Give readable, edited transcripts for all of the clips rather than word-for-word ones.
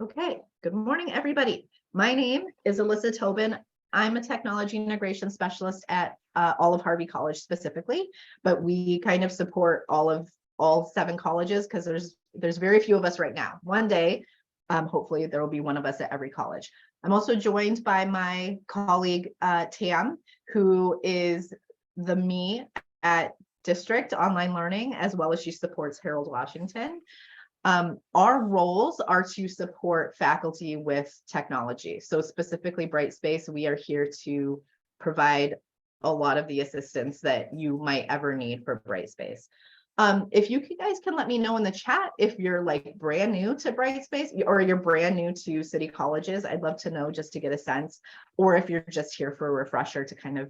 Okay, good morning, everybody. My name is Alyssa Tobin. I'm a technology integration specialist at Olive Harvey College specifically, but we kind of support all 7 colleges because there's very few of us right now. One day, hopefully there will be one of us at every college. I'm also joined by my colleague Tam, who is the me at District Online Learning, as well as she supports Harold Washington. Our roles are to support faculty with technology. So specifically Brightspace, we are here to provide a lot of the assistance that you might ever need for Brightspace. If you guys can let me know in the chat if you're like brand new to Brightspace or you're brand new to City Colleges, I'd love to know just to get a sense, or if you're just here for a refresher to kind of,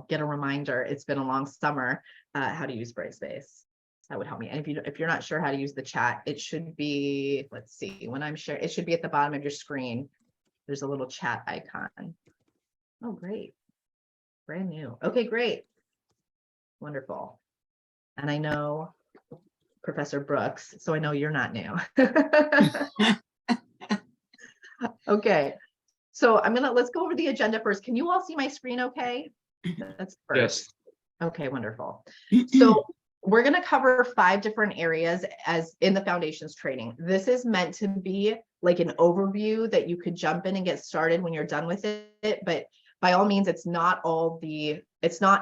get a reminder. It's been a long summer, how to use Brightspace. That would help me. And if you're not sure how to use the chat, it should be, let's see, when I'm sharing, it should be at the bottom of your screen. There's a little chat icon. Oh, great. Brand new. Okay, great. Wonderful. And I know Professor Brooks, so I know you're not new. Okay. So let's go over the agenda first. Can you all see my screen okay? That's first. Yes. Okay, wonderful. So we're going to cover 5 different areas as in the foundations training. This is meant to be like an overview that you could jump in and get started when you're done with it. But by all means, it's not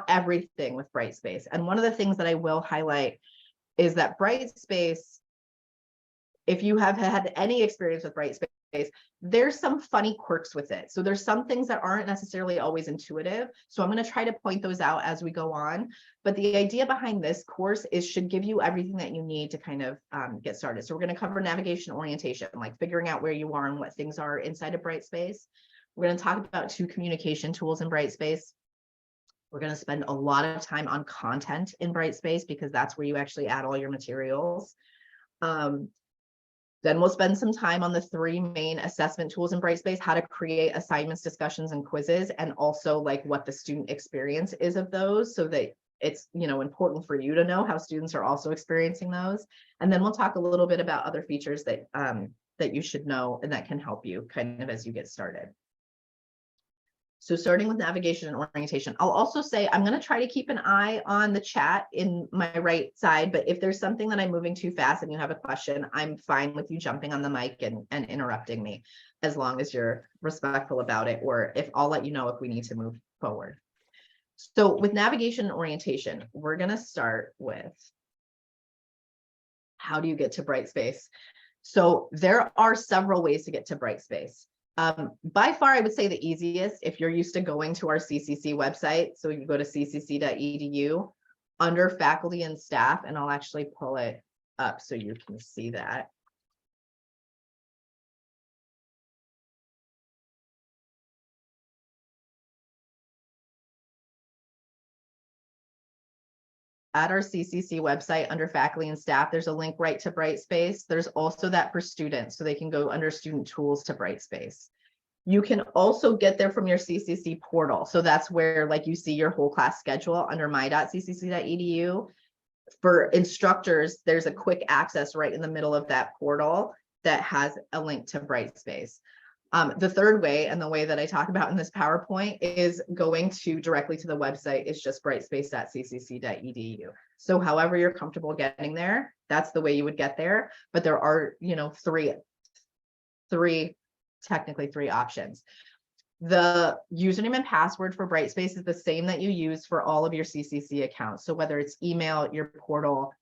everything with Brightspace. And one of the things that I will highlight is that Brightspace, if you have had any experience with Brightspace, there's some funny quirks with it. So there's some things that aren't necessarily always intuitive. So I'm going to try to point those out as we go on. But the idea behind this course should give you everything that you need to kind of get started. So we're going to cover navigation orientation, like figuring out where you are and what things are inside of Brightspace. We're going to talk about 2 communication tools in Brightspace. We're going to spend a lot of time on content in Brightspace because that's where you actually add all your materials. Then we'll spend some time on the 3 main assessment tools in Brightspace, how to create assignments, discussions, and quizzes, and also like what the student experience is of those, so that it's important for you to know how students are also experiencing those. And then we'll talk a little bit about other features that that you should know and that can help you kind of as you get started. So starting with navigation and orientation, I'll also say I'm going to try to keep an eye on the chat in my right side, but if there's something that I'm moving too fast and you have a question, I'm fine with you jumping on the mic and interrupting me, as long as you're respectful about it, or if I'll let you know if we need to move forward. So with navigation and orientation, we're going to start with how do you get to Brightspace? So there are several ways to get to Brightspace. By far, I would say the easiest, if you're used to going to our CCC website, so you go to ccc.edu under faculty and staff, and I'll actually pull it up so you can see that. At our CCC website under faculty and staff, there's a link right to Brightspace. There's also that for students, so they can go under student tools to Brightspace. You can also get there from your CCC portal. So that's where like you see your whole class schedule under my.ccc.edu. For instructors, there's a quick access right in the middle of that portal that has a link to Brightspace. The third way, and the way that I talk about in this PowerPoint, is going directly to the website. It's just brightspace.ccc.edu. So however you're comfortable getting there, that's the way you would get there. But there are, technically 3 options. The username and password for Brightspace is the same that you use for all of your CCC accounts. So whether it's email, your portal,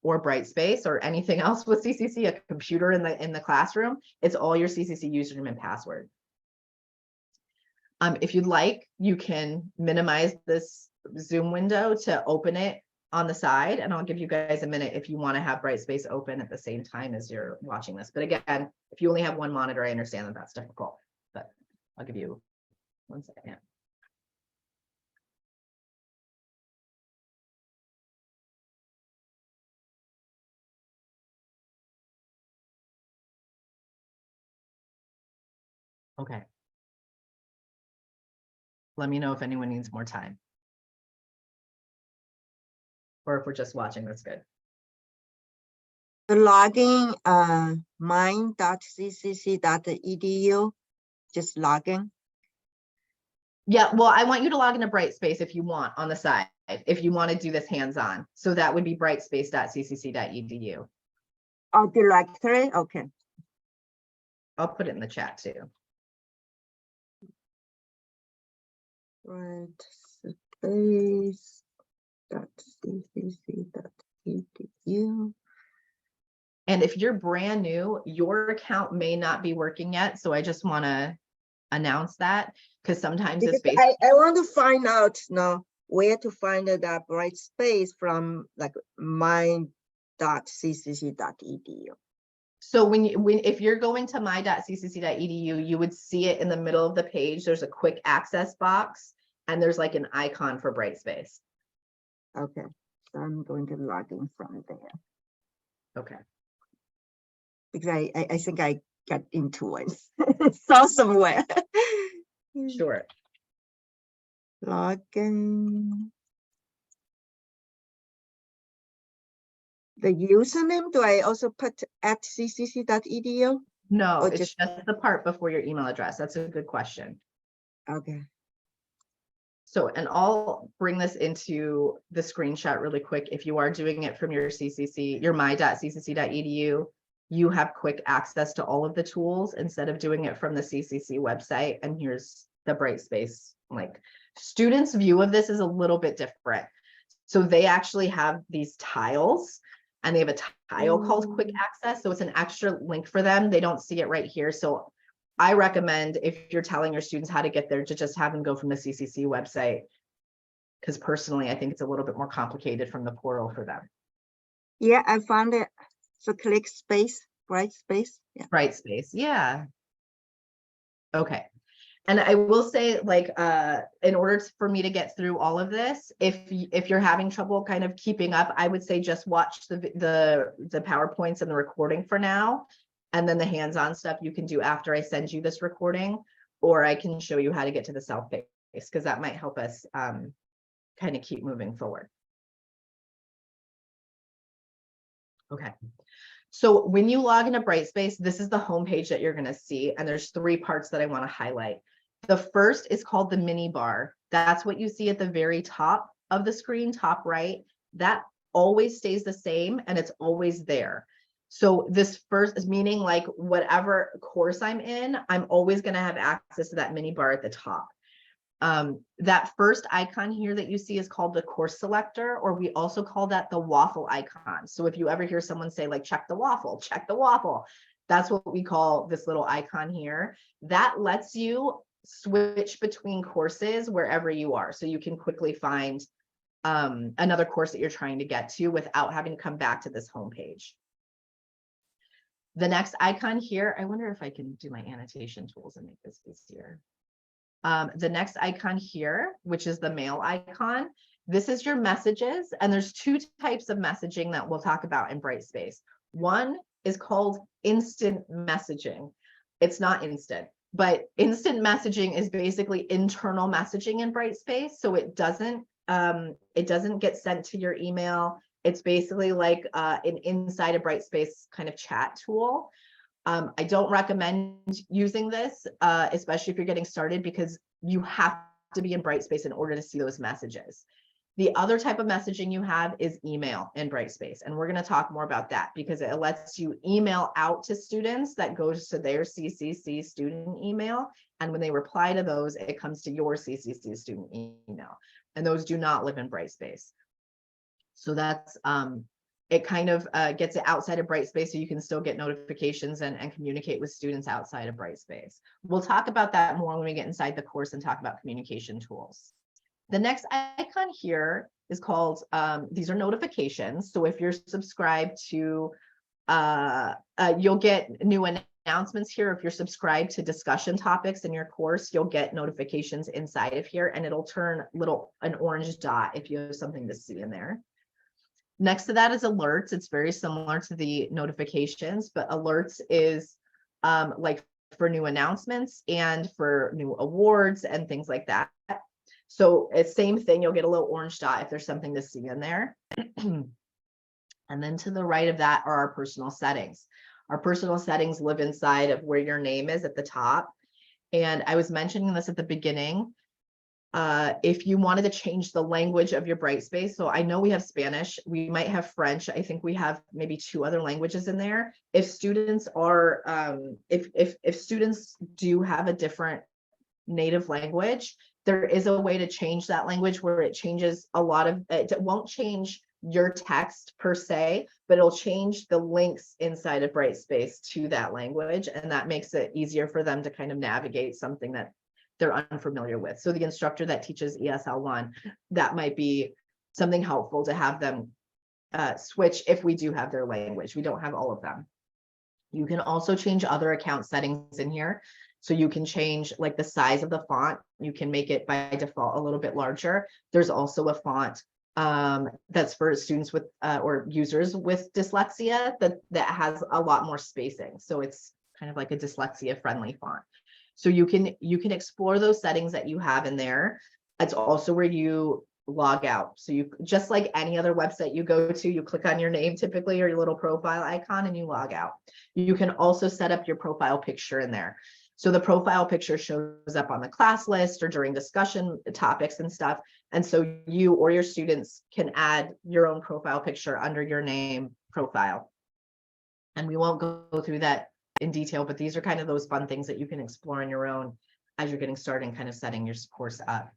or Brightspace, or anything else with CCC, a computer in the classroom, it's all your CCC username and password. If you'd like, you can minimize this Zoom window to open it on the side, and I'll give you guys a minute if you want to have Brightspace open at the same time as you're watching this. But again, if you only have one monitor, I understand that that's difficult, but I'll give you 1 second. Okay. Let me know if anyone needs more time, or if we're just watching, that's good. The login, mine.ccc.edu, just login. Yeah, well, I want you to log into Brightspace if you want on the side, if you want to do this hands-on. So that would be brightspace.ccc.edu. Oh, directory, okay. I'll put it in the chat too. Brightspace.ccc.edu. And if you're brand new, your account may not be working yet. So I just want to announce that because sometimes it's based. I want to find out now where to find that Brightspace from, like mine.ccc.edu. So if you're going to my.ccc.edu, you would see it in the middle of the page. There's a quick access box and there's like an icon for Brightspace. Okay, so I'm going to log in from there. Okay. Because I think I got into it. Saw somewhere. Sure. Login. The username, do I also put at ccc.edu? No, Or it's just the part before your email address. That's a good question. Okay. So, and I'll bring this into the screenshot really quick. If you are doing it from your CCC, your my.ccc.edu, you have quick access to all of the tools instead of doing it from the CCC website. And here's the Brightspace. Like, students' view of this is a little bit different. So they actually have these tiles and they have a tile called quick access. So it's an extra link for them. They don't see it right here. So I recommend, if you're telling your students how to get there, to just have them go from the CCC website. Because personally, I think it's a little bit more complicated from the portal for them. Yeah, I found it. So click space, Brightspace. Yeah. Brightspace, yeah. Okay. And I will say, like, in order for me to get through all of this, if you're having trouble kind of keeping up, I would say just watch the PowerPoints and the recording for now. And then the hands-on stuff you can do after I send you this recording, or I can show you how to get to the self-paced, because that might help us kind of keep moving forward. Okay. So when you log into Brightspace, this is the homepage that you're going to see. And there's 3 parts that I want to highlight. The first is called the mini bar. That's what you see at the very top of the screen, top right. That always stays the same and it's always there. So this first is meaning, like, whatever course I'm in, I'm always going to have access to that mini bar at the top. That first icon here that you see is called the course selector, or we also call that the waffle icon. So if you ever hear someone say, like, check the waffle, that's what we call this little icon here. That lets you switch between courses wherever you are. So you can quickly find another course that you're trying to get to without having to come back to this homepage. The next icon here, I wonder if I can do my annotation tools and make this easier. The next icon here, which is the mail icon, this is your messages, and there's 2 types of messaging that we'll talk about in Brightspace. One is called instant messaging. It's not instant, but instant messaging is basically internal messaging in Brightspace. So it doesn't get sent to your email. It's basically like an inside a Brightspace kind of chat tool. I don't recommend using this, especially if you're getting started, because you have to be in Brightspace in order to see those messages. The other type of messaging you have is email in Brightspace. And we're going to talk more about that because it lets you email out to students that goes to their CCC student email. And when they reply to those, it comes to your CCC student email. And those do not live in Brightspace. So that's, it kind of gets it outside of Brightspace so you can still get notifications and communicate with students outside of Brightspace. We'll talk about that more when we get inside the course and talk about communication tools. The next icon here is called, these are notifications. So if you're subscribed to, you'll get new announcements here. If you're subscribed to discussion topics in your course, you'll get notifications inside of here, and it'll turn an orange dot if you have something to see in there. Next to that is alerts. It's very similar to the notifications, but alerts is like for new announcements and for new awards and things like that. So it's same thing. You'll get a little orange dot if there's something to see in there. And then to the right of that are our personal settings. Our personal settings live inside of where your name is at the top. And I was mentioning this at the beginning. If you wanted to change the language of your Brightspace, so I know we have Spanish, we might have French. I think we have maybe 2 other languages in there. If students are, if students do have a different native language, there is a way to change that language where it changes a lot of, it won't change your text per se, but it'll change the links inside of Brightspace to that language. And that makes it easier for them to kind of navigate something that they're unfamiliar with. So the instructor that teaches ESL 1, that might be something helpful to have them switch if we do have their language. We don't have all of them. You can also change other account settings in here. So you can change like the size of the font. You can make it by default a little bit larger. There's also a font that's for students with or users with dyslexia that has a lot more spacing. So it's kind of like a dyslexia friendly font. So you can explore those settings that you have in there. It's also where you log out. So you, just like any other website you go to, you click on your name typically or your little profile icon and you log out. You can also set up your profile picture in there. So the profile picture shows up on the class list or during discussion topics and stuff. And so you or your students can add your own profile picture under your name profile. And we won't go through that in detail, but these are kind of those fun things that you can explore on your own as you're getting started and kind of setting your course up.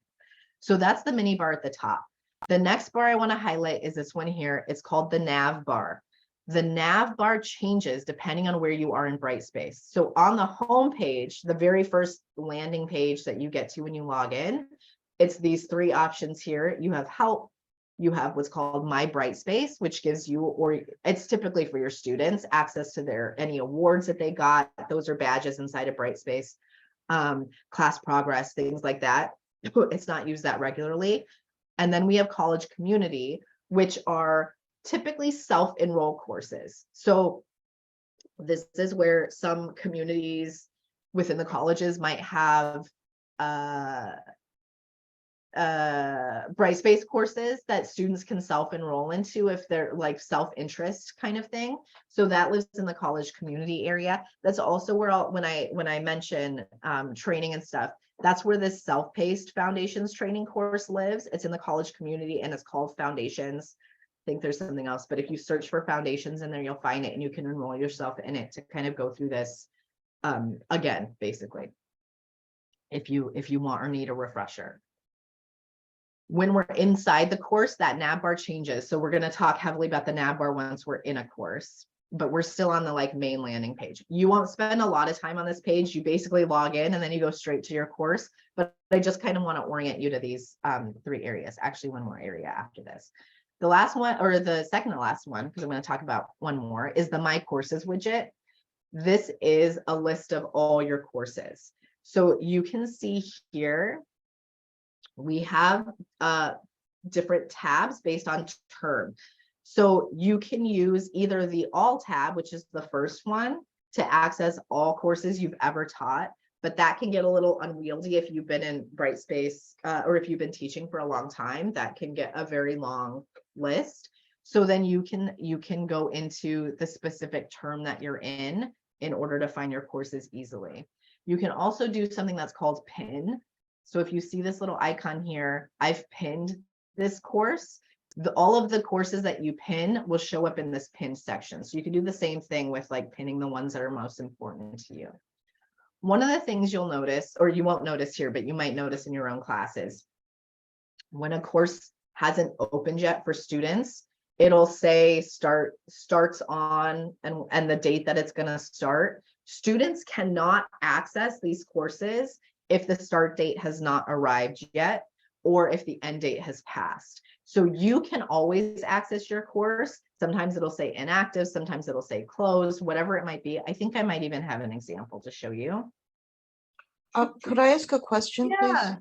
So that's the mini bar at the top. The next bar I want to highlight is this one here. It's called the nav bar. The nav bar changes depending on where you are in Brightspace. So on the home page, the very first landing page that you get to when you log in, it's these 3 options here. You have help, you have what's called My Brightspace, which gives you, or it's typically for your students, access to their any awards that they got. Those are badges inside of Brightspace, class progress, things like that. It's not used that regularly. And then we have College Community, which are typically self-enroll courses. So this is where some communities within the colleges might have Brightspace courses that students can self-enroll into if they're like self-interest kind of thing. So that lives in the college community area. That's also where when I mention training and stuff, that's where this self-paced foundations training course lives. It's in the college community and it's called Foundations. I think there's something else, but if you search for Foundations in there, you'll find it and you can enroll yourself in it to kind of go through this again, basically, if you want or need a refresher. When we're inside the course, that nav bar changes. So we're going to talk heavily about the nav bar once we're in a course, but we're still on the like main landing page. You won't spend a lot of time on this page. You basically log in and then you go straight to your course. But I just kind of want to orient you to these 3 areas, actually one more area after this. The last one, or the second to last one, because I'm going to talk about one more, is the My Courses widget. This is a list of all your courses. So you can see here, we have different tabs based on term. So you can use either the All tab, which is the first one, to access all courses you've ever taught, but that can get a little unwieldy if you've been in Brightspace or if you've been teaching for a long time. That can get a very long list. So then you can go into the specific term that you're in order to find your courses easily. You can also do something that's called pin. So if you see this little icon here, I've pinned this course. All of the courses that you pin will show up in this pin section. So you can do the same thing with like pinning the ones that are most important to you. One of the things you'll notice, or you won't notice here, but you might notice in your own classes, when a course hasn't opened yet for students, it'll say starts on and the date that it's going to start. Students cannot access these courses if the start date has not arrived yet, or if the end date has passed. So you can always access your course. Sometimes it'll say inactive, sometimes it'll say closed, whatever it might be. I think I might even have an example to show you. Could I ask a question, please?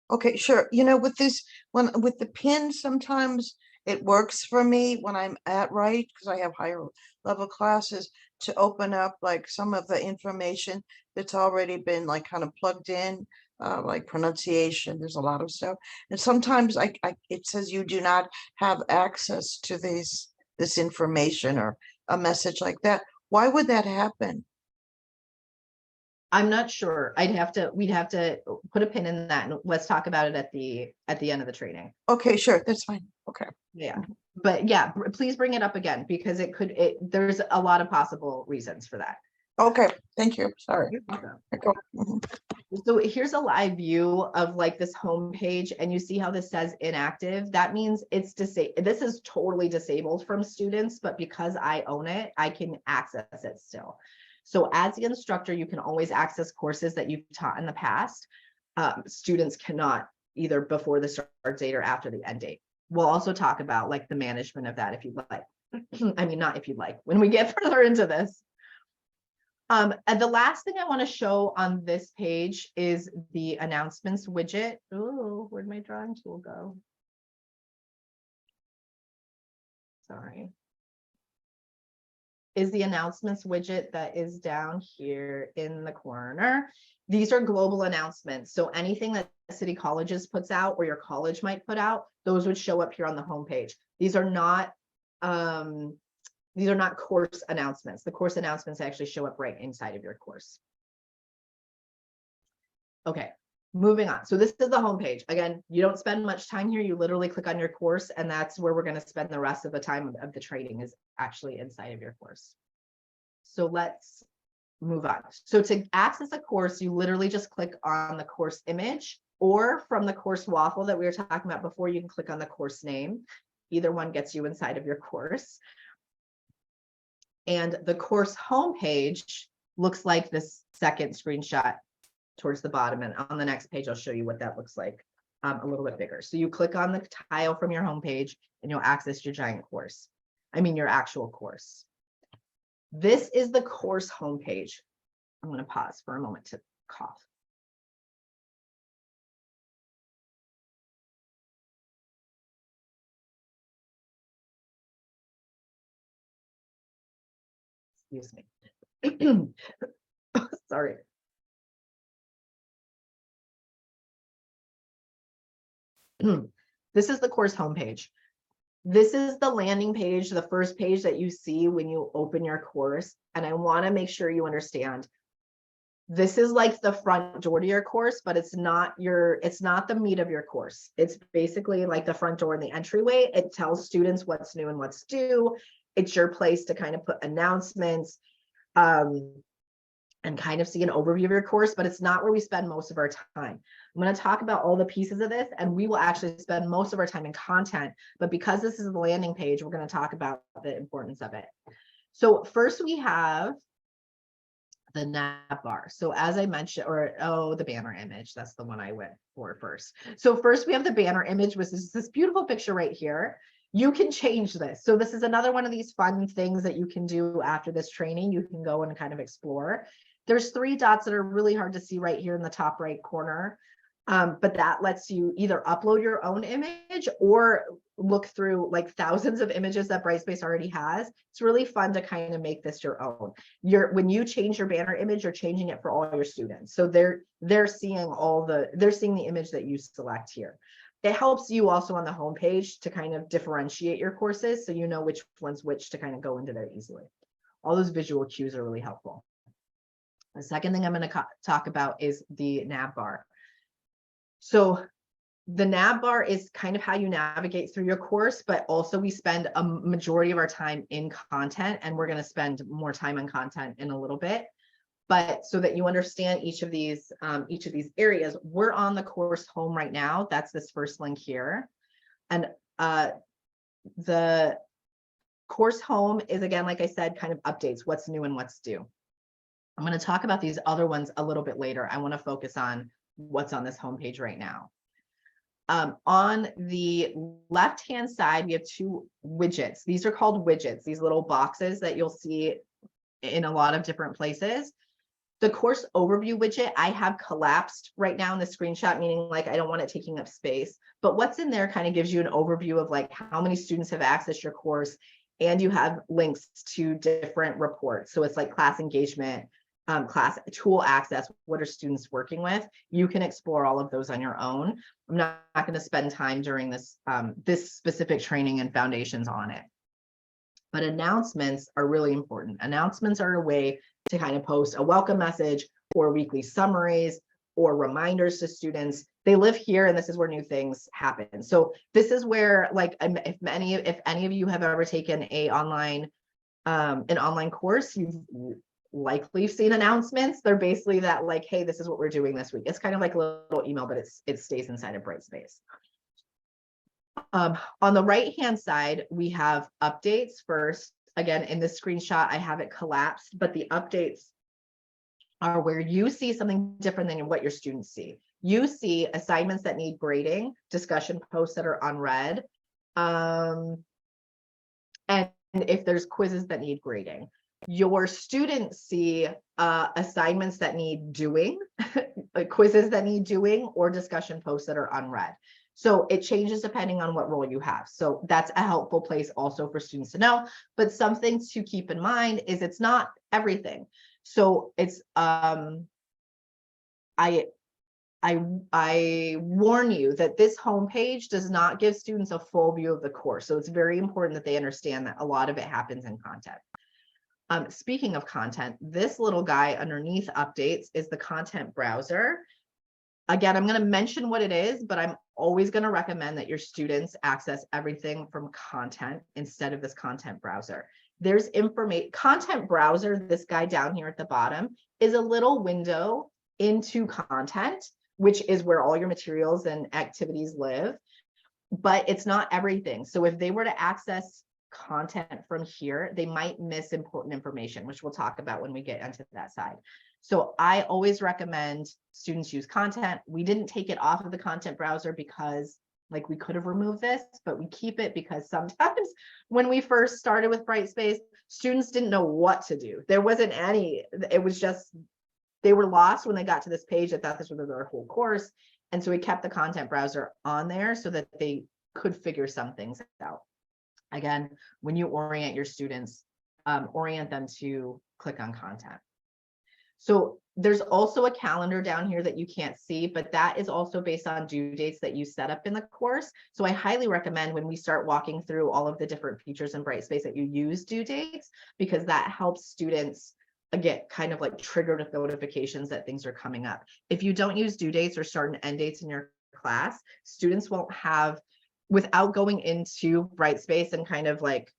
Okay, sure. You know, with this one, with the pin, sometimes it works for me when I'm at Wright, because I have higher level classes, to open up like some of the information that's already been like kind of plugged in, like pronunciation. There's a lot of stuff. And sometimes it says you do not have access to these this information or a message like that. Why would that happen? I'm not sure. We'd have to put a pin in that, and let's talk about it at the end of the training. Okay, sure, that's fine. Okay. Yeah, but yeah, please bring it up again, because there's a lot of possible reasons for that. Okay, thank you. Sorry. Okay. So here's a live view of like this home page, and you see how this says inactive. That means it's disabled. This is totally disabled from students, but because I own it, I can access it still. So as the instructor, you can always access courses that you've taught in the past. Students cannot, either before the start date or after the end date. We'll also talk about like the management of that if you'd like. I mean, not if you'd like, when we get further into this. And the last thing I want to show on this page is the announcements widget. Oh, where'd my drawing tool go? Sorry. Is the announcements widget that is down here in the corner. These are global announcements. So anything that City Colleges puts out or your college might put out, those would show up here on the homepage. These are not course announcements. The course announcements actually show up right inside of your course. Okay, moving on. So this is the homepage. Again, you don't spend much time here. You literally click on your course, and that's where we're going to spend the rest of the time of the training, is actually inside of your course. So let's move on. So to access a course, you literally just click on the course image, or from the course waffle that we were talking about before, you can click on the course name. Either one gets you inside of your course. And the course homepage looks like this second screenshot towards the bottom. And on the next page, I'll show you what that looks like a little bit bigger. So you click on the tile from your homepage and you'll access your giant course. I mean, your actual course. This is the course homepage. I'm going to pause for a moment to cough. Excuse me. Sorry. This is the course homepage. This is the landing page, the first page that you see when you open your course. And I want to make sure you understand, this is like the front door to your course, but it's not the meat of your course. It's basically like the front door and the entryway. It tells students what's new and what's due. It's your place to kind of put announcements and kind of see an overview of your course, but it's not where we spend most of our time. I'm going to talk about all the pieces of this, and we will actually spend most of our time in content, but because this is the landing page, we're going to talk about the importance of it. So first we have the nav bar. So as I mentioned, the banner image, that's the one I went for first. So first we have the banner image, which is this beautiful picture right here. You can change this. So this is another one of these fun things that you can do after this training. You can go and kind of explore. There's 3 dots that are really hard to see right here in the top right corner. But that lets you either upload your own image or look through like thousands of images that Brightspace already has. It's really fun to kind of make this your own. When you change your banner image, you're changing it for all your students. So they're seeing the image that you select here. It helps you also on the homepage to kind of differentiate your courses, so you know which one's which to kind of go into there easily. All those visual cues are really helpful. The second thing I'm going to talk about is the nav bar. So the nav bar is kind of how you navigate through your course, but also we spend a majority of our time in content, and we're going to spend more time on content in a little bit. But so that you understand each of these areas, we're on the course home right now. That's this first link here. And the course home is, again, like I said, kind of updates what's new and what's due. I'm going to talk about these other ones a little bit later. I want to focus on what's on this homepage right now. On the left-hand side, we have 2 widgets. These are called widgets, these little boxes that you'll see in a lot of different places. The course overview widget I have collapsed right now in the screenshot, meaning like I don't want it taking up space. But what's in there kind of gives you an overview of like how many students have accessed your course, and you have links to different reports. So it's like class engagement, class tool access, what are students working with? You can explore all of those on your own. I'm not going to spend time during this this specific training and foundations on it. But announcements are really important. Announcements are a way to kind of post a welcome message or weekly summaries or reminders to students. They live here, and this is where new things happen. So this is where, like, if any of you have ever taken an online course, you've likely seen announcements. They're basically that, like, hey, this is what we're doing this week. It's kind of like a little email, but it stays inside of Brightspace. On the right-hand side, we have updates first. Again, in this screenshot, I have it collapsed, but the updates are where you see something different than what your students see. You see assignments that need grading, discussion posts that are unread, and if there's quizzes that need grading. Your students see assignments that need doing, quizzes that need doing, or discussion posts that are unread. So it changes depending on what role you have. So that's a helpful place also for students to know. But something to keep in mind is it's not everything. So it's I warn you that this homepage does not give students a full view of the course. So it's very important that they understand that a lot of it happens in content. Speaking of content, this little guy underneath updates is the content browser. Again, I'm going to mention what it is, but I'm always going to recommend that your students access everything from content instead of this content browser. There's content browser, this guy down here at the bottom, is a little window into content, which is where all your materials and activities live, but it's not everything. So if they were to access content from here, they might miss important information, which we'll talk about when we get into that side. So I always recommend students use content. We didn't take it off of the content browser because, like, we could have removed this, but we keep it because sometimes when we first started with Brightspace, students didn't know what to do. There wasn't any, it was just, they were lost when they got to this page. I thought this was their whole course. And so we kept the content browser on there so that they could figure some things out. Again, when you orient your students, orient them to click on content. So there's also a calendar down here that you can't see, but that is also based on due dates that you set up in the course. So I highly recommend when we start walking through all of the different features in Brightspace that you use due dates, because that helps students get kind of like triggered with notifications that things are coming up. If you don't use due dates or start and end dates in your class, students won't have, without going into Brightspace and kind of like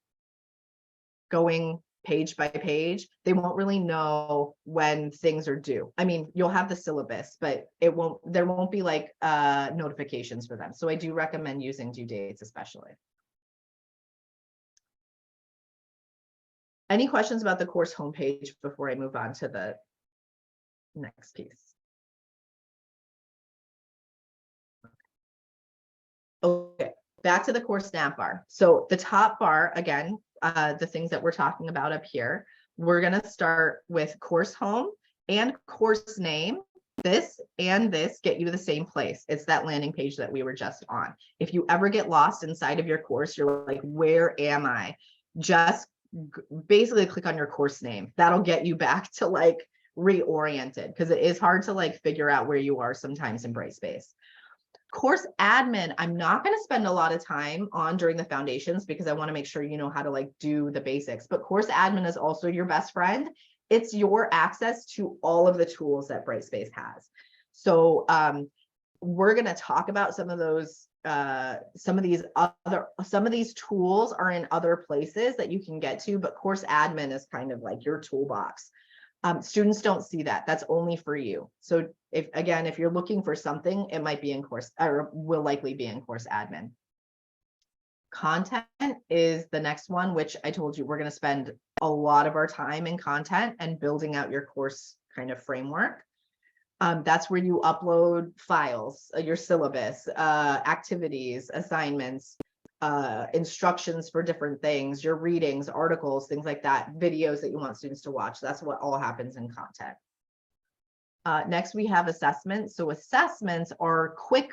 going page by page, they won't really know when things are due. I mean, you'll have the syllabus, but there won't be like notifications for them. So I do recommend using due dates especially. Any questions about the course homepage before I move on to the next piece? Okay, back to the course snap bar. So the top bar, again, the things that we're talking about up here, we're going to start with course home and course name. This and this get you to the same place. It's that landing page that we were just on. If you ever get lost inside of your course, you're like, where am I? Just basically click on your course name. That'll get you back to like reoriented, because it is hard to like figure out where you are sometimes in Brightspace. Course admin, I'm not going to spend a lot of time on during the foundations because I want to make sure you know how to like do the basics, but course admin is also your best friend. It's your access to all of the tools that Brightspace has. So we're going to talk about some of those, some of these tools are in other places that you can get to, but course admin is kind of like your toolbox. Students don't see that. That's only for you. So if you're looking for something, it might be in course, or will likely be in course admin. Content is the next one, which I told you we're going to spend a lot of our time in content and building out your course kind of framework. That's where you upload files, your syllabus, activities, assignments, instructions for different things, your readings, articles, things like that, videos that you want students to watch. That's what all happens in content. Next, we have assessments. So assessments are quick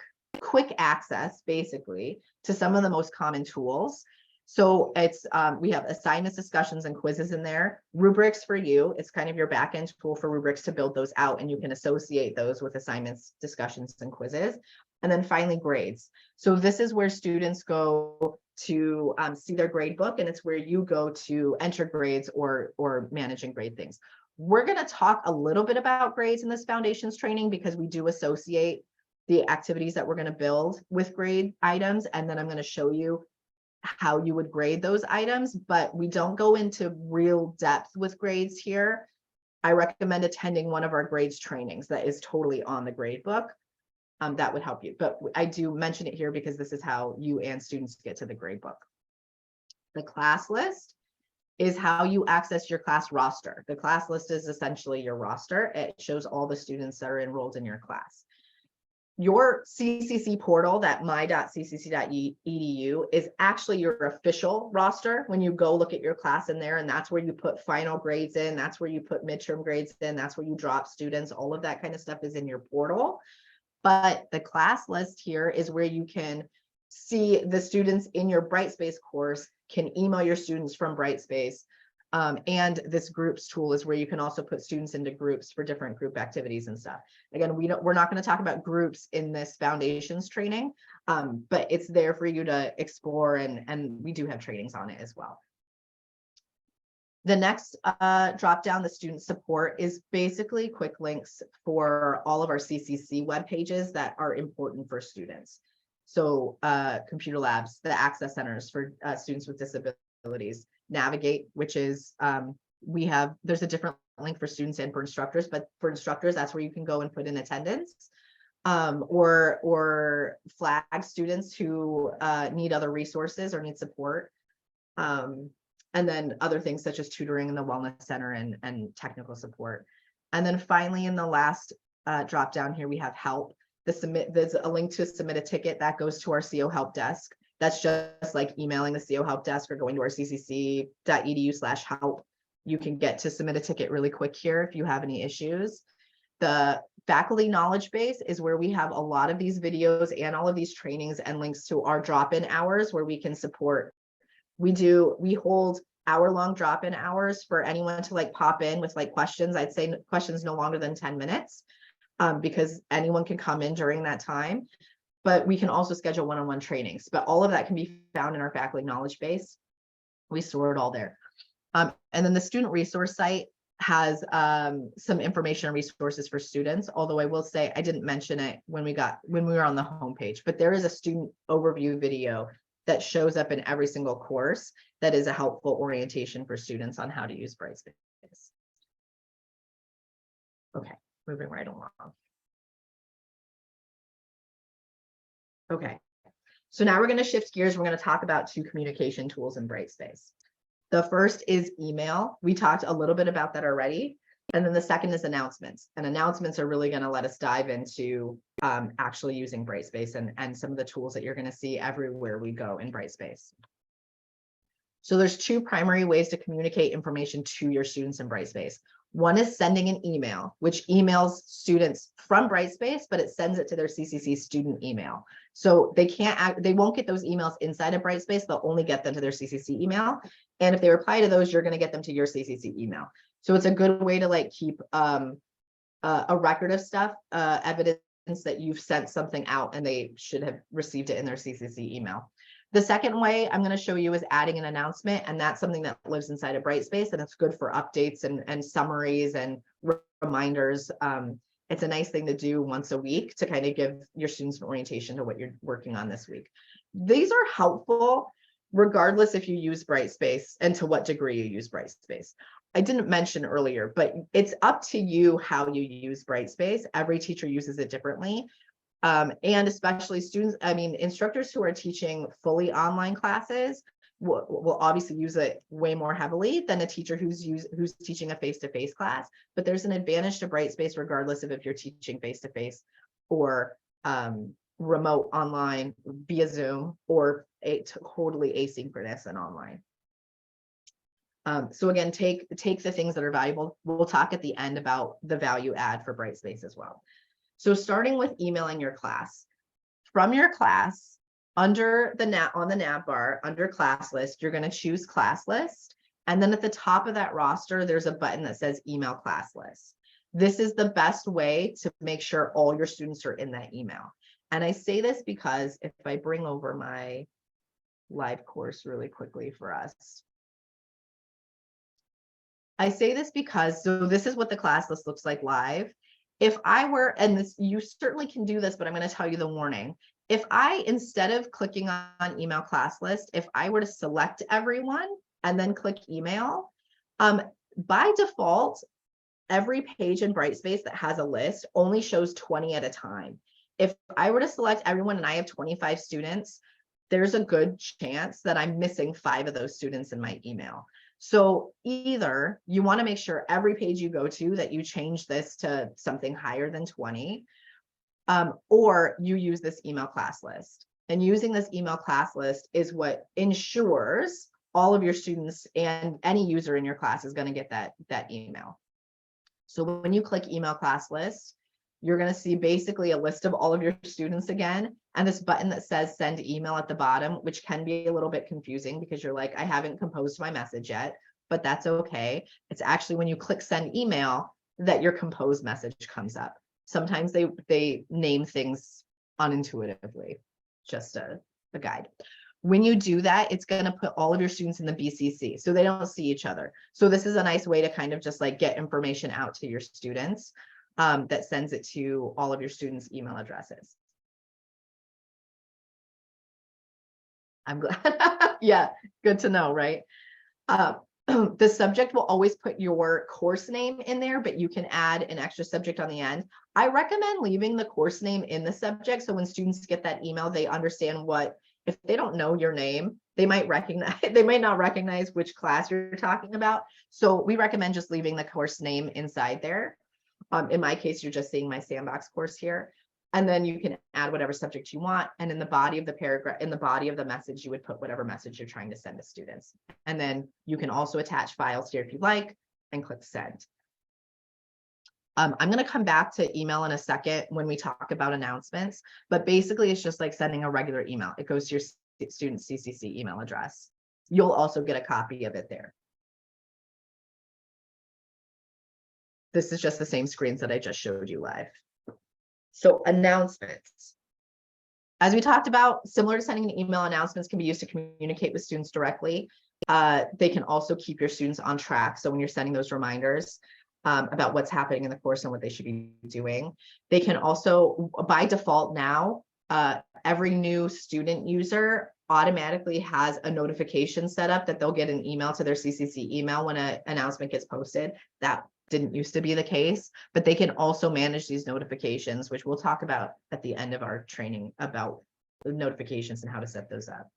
access, basically, to some of the most common tools. So it's we have assignments, discussions, and quizzes in there. Rubrics for you. It's kind of your back-end tool for rubrics to build those out, and you can associate those with assignments, discussions, and quizzes. And then finally grades. So this is where students go to see their grade book, and it's where you go to enter grades or manage and grade things. We're going to talk a little bit about grades in this foundations training because we do associate the activities that we're going to build with grade items. And then I'm going to show you how you would grade those items, but we don't go into real depth with grades here. I recommend attending one of our grades trainings that is totally on the grade book. That would help you, but I do mention it here because this is how you and students get to the grade book. The class list is how you access your class roster. The class list is essentially your roster. It shows all the students that are enrolled in your class. Your CCC portal, that my.ccc.edu, is actually your official roster when you go look at your class in there, and that's where you put final grades in, that's where you put midterm grades in, that's where you drop students, all of that kind of stuff is in your portal. But the class list here is where you can see the students in your Brightspace course, can email your students from Brightspace. And this groups tool is where you can also put students into groups for different group activities and stuff. Again, we're not going to talk about groups in this foundations training, but it's there for you to explore, and we do have trainings on it as well. The next drop down, the student support, is basically quick links for all of our CCC web pages that are important for students. So computer labs, the access centers for students with disabilities, Navigate, which is there's a different link for students and for instructors, but for instructors, that's where you can go and put in attendance, or flag students who need other resources or need support. And then other things such as tutoring in the wellness center and technical support. And then finally, in the last drop down here, we have help. There's a link to submit a ticket that goes to our CO help desk. That's just like emailing the CO help desk or going to our ccc.edu/help. You can get to submit a ticket really quick here if you have any issues. The faculty knowledge base is where we have a lot of these videos and all of these trainings and links to our drop-in hours where we can support. We hold hour-long drop-in hours for anyone to like pop in with like questions. I'd say questions no longer than 10 minutes because anyone can come in during that time. But we can also schedule one-on-one trainings. But all of that can be found in our faculty knowledge base. We store it all there. And then the student resource site has some information and resources for students. Although I will say I didn't mention it when we were on the homepage, but there is a student overview video that shows up in every single course that is a helpful orientation for students on how to use Brightspace. Okay, moving right along. Okay, so now we're going to shift gears. We're going to talk about two communication tools in Brightspace. The first is email. We talked a little bit about that already. And then the second is announcements. And announcements are really going to let us dive into actually using Brightspace and some of the tools that you're going to see everywhere we go in Brightspace. So there's two primary ways to communicate information to your students in Brightspace. One is sending an email, which emails students from Brightspace, but it sends it to their CCC student email. So they won't get those emails inside of Brightspace. They'll only get them to their CCC email. And if they reply to those, you're going to get them to your CCC email. So it's a good way to like keep a record of stuff, evidence that you've sent something out and they should have received it in their CCC email. The second way I'm going to show you is adding an announcement, and that's something that lives inside of Brightspace, and it's good for updates and summaries and reminders. It's a nice thing to do once a week to kind of give your students an orientation to what you're working on this week. These are helpful regardless if you use Brightspace and to what degree you use Brightspace. I didn't mention earlier, but it's up to you how you use Brightspace. Every teacher uses it differently. And especially instructors who are teaching fully online classes will obviously use it way more heavily than a teacher who's teaching a face-to-face class. But there's an advantage to Brightspace regardless of if you're teaching face-to-face or remote online via Zoom or totally asynchronous and online. So again, take the things that are valuable. We'll talk at the end about the value add for Brightspace as well. So starting with emailing your class. From your class, on the nav bar, under class list, you're going to choose class list. And then at the top of that roster, there's a button that says email class list. This is the best way to make sure all your students are in that email. And I say this because if I bring over my live course really quickly for us, I say this because, so this is what the class list looks like live. If I were, and this, you certainly can do this, but I'm going to tell you the warning. If I, instead of clicking on email class list, if I were to select everyone and then click email, by default, every page in Brightspace that has a list only shows 20 at a time. If I were to select everyone and I have 25 students, there's a good chance that I'm missing 5 of those students in my email. So either you want to make sure every page you go to that you change this to something higher than 20, or you use this email class list. And using this email class list is what ensures all of your students and any user in your class is going to get that email. So when you click email class list, you're going to see basically a list of all of your students again, and this button that says send email at the bottom, which can be a little bit confusing because you're like, I haven't composed my message yet, but that's okay. It's actually when you click send email that your composed message comes up. Sometimes they name things unintuitively, just a guide. When you do that, it's going to put all of your students in the BCC so they don't see each other. So this is a nice way to kind of just like get information out to your students. That sends it to all of your students' email addresses. I'm glad. Yeah, good to know, right? The subject will always put your course name in there, but you can add an extra subject on the end. I recommend leaving the course name in the subject so when students get that email, they understand what, if they don't know your name, they might not recognize which class you're talking about. So we recommend just leaving the course name inside there. In my case, you're just seeing my sandbox course here. And then you can add whatever subject you want. And in the body of the paragraph, in the body of the message, you would put whatever message you're trying to send to students. And then you can also attach files here if you'd like and click send. I'm going to come back to email in a second when we talk about announcements, but basically it's just like sending a regular email. It goes to your student CCC email address. You'll also get a copy of it there. This is just the same screens that I just showed you live. So announcements. As we talked about, similar to sending an email, announcements can be used to communicate with students directly. They can also keep your students on track. So when you're sending those reminders about what's happening in the course and what they should be doing, they can also, by default now, every new student user automatically has a notification set up that they'll get an email to their CCC email when an announcement gets posted. That didn't used to be the case, but they can also manage these notifications, which we'll talk about at the end of our training about the notifications and how to set those up.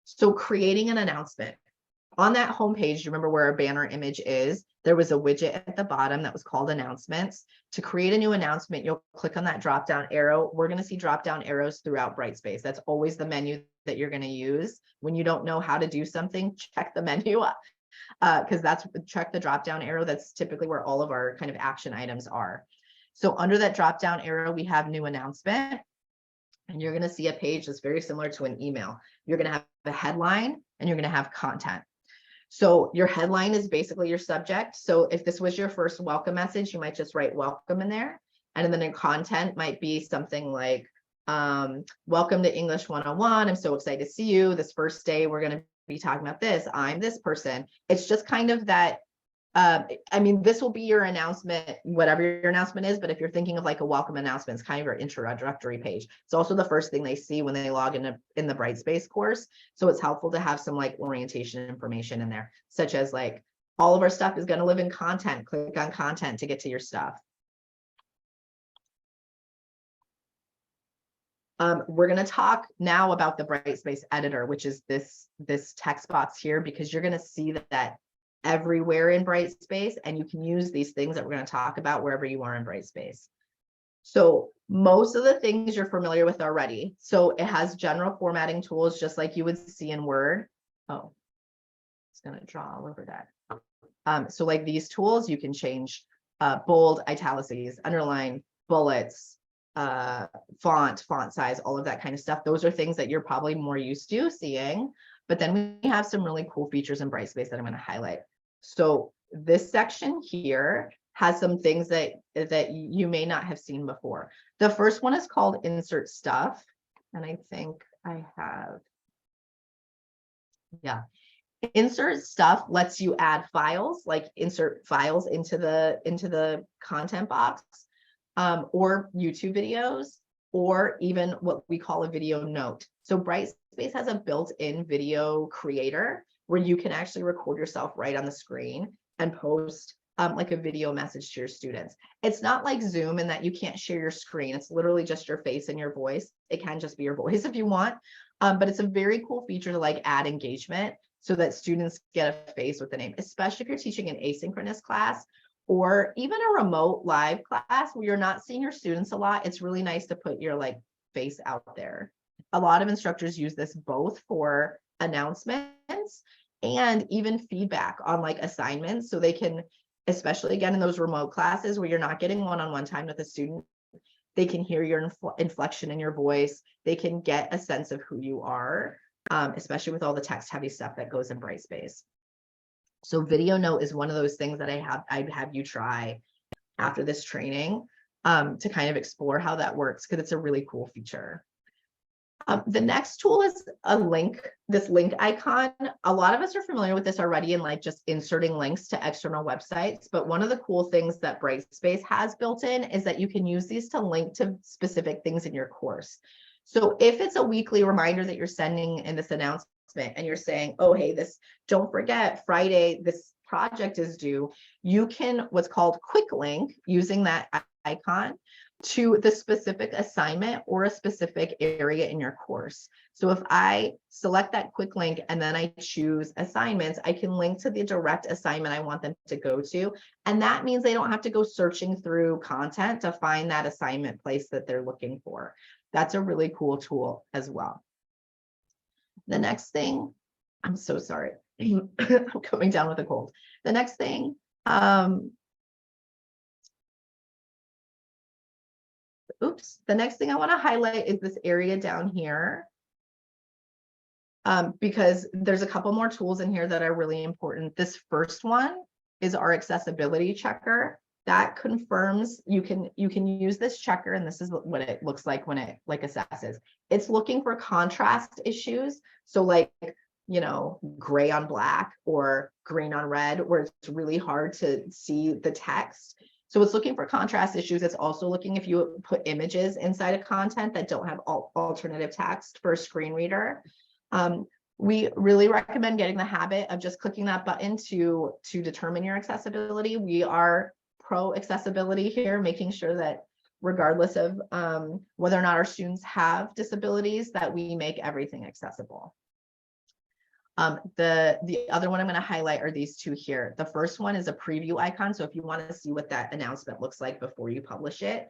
So creating an announcement. On that homepage, you remember where our banner image is, there was a widget at the bottom that was called announcements. To create a new announcement, you'll click on that drop-down arrow. We're going to see drop-down arrows throughout Brightspace. That's always the menu that you're going to use. When you don't know how to do something, check the menu up. Because check the drop down arrow. That's typically where all of our kind of action items are. So under that drop down arrow, we have new announcement. And you're going to see a page that's very similar to an email. You're going to have a headline and you're going to have content. So your headline is basically your subject. So if this was your first welcome message, you might just write welcome in there. And then your content might be something like, welcome to English 101. I'm so excited to see you. This first day, we're going to be talking about this. I'm this person. It's just kind of that. I mean, this will be your announcement, whatever your announcement is. But if you're thinking of like a welcome announcement, it's kind of your introductory page. It's also the first thing they see when they log in the Brightspace course. So it's helpful to have some like orientation information in there, such as like all of our stuff is going to live in content. Click on content to get to your stuff. We're going to talk now about the Brightspace editor, which is this text box here, because you're going to see that everywhere in Brightspace, and you can use these things that we're going to talk about wherever you are in Brightspace. So most of the things you're familiar with already. So it has general formatting tools, just like you would see in Word. Oh, it's going to draw all over that. So like these tools, you can change bold, italicities, underline, bullets, font size, all of that kind of stuff. Those are things that you're probably more used to seeing, but then we have some really cool features in Brightspace that I'm going to highlight. So this section here has some things that you may not have seen before. The first one is called Insert Stuff. And I think I have, yeah. Insert Stuff lets you add files, like insert files into the content box, or YouTube videos, or even what we call a video note. So Brightspace has a built-in video creator where you can actually record yourself right on the screen and post like a video message to your students. It's not like Zoom in that you can't share your screen. It's literally just your face and your voice. It can just be your voice if you want, but it's a very cool feature to like add engagement so that students get a face with the name, especially if you're teaching an asynchronous class or even a remote live class where you're not seeing your students a lot. It's really nice to put your like face out there. A lot of instructors use this both for announcements and even feedback on like assignments, so they can, especially again in those remote classes where you're not getting one-on-one time with a student, they can hear your inflection in your voice. They can get a sense of who you are, especially with all the text heavy stuff that goes in Brightspace. So video note is one of those things that I'd have you try after this training to kind of explore how that works, because it's a really cool feature. The next tool is a link, this link icon. A lot of us are familiar with this already and like just inserting links to external websites. But one of the cool things that Brightspace has built in is that you can use these to link to specific things in your course. So if it's a weekly reminder that you're sending in this announcement and you're saying, oh, hey, don't forget Friday, this project is due, you can what's called quick link using that icon to the specific assignment or a specific area in your course. So if I select that quick link and then I choose assignments, I can link to the direct assignment I want them to go to. And that means they don't have to go searching through content to find that assignment place that they're looking for. That's a really cool tool as well. The next thing, I'm so sorry, I'm coming down with a cold. The next thing, the next thing I want to highlight is this area down here, because there's a couple more tools in here that are really important. This first one is our accessibility checker. That confirms you can use this checker, and this is what it looks like when it like assesses. It's looking for contrast issues. So like, you know, gray on black or green on red, where it's really hard to see the text. So it's looking for contrast issues. It's also looking if you put images inside of content that don't have alternative text for a screen reader. We really recommend getting the habit of just clicking that button to determine your accessibility. We are pro accessibility here, making sure that regardless of whether or not our students have disabilities, that we make everything accessible. The other one I'm going to highlight are these two here. The first one is a preview icon. So if you want to see what that announcement looks like before you publish it,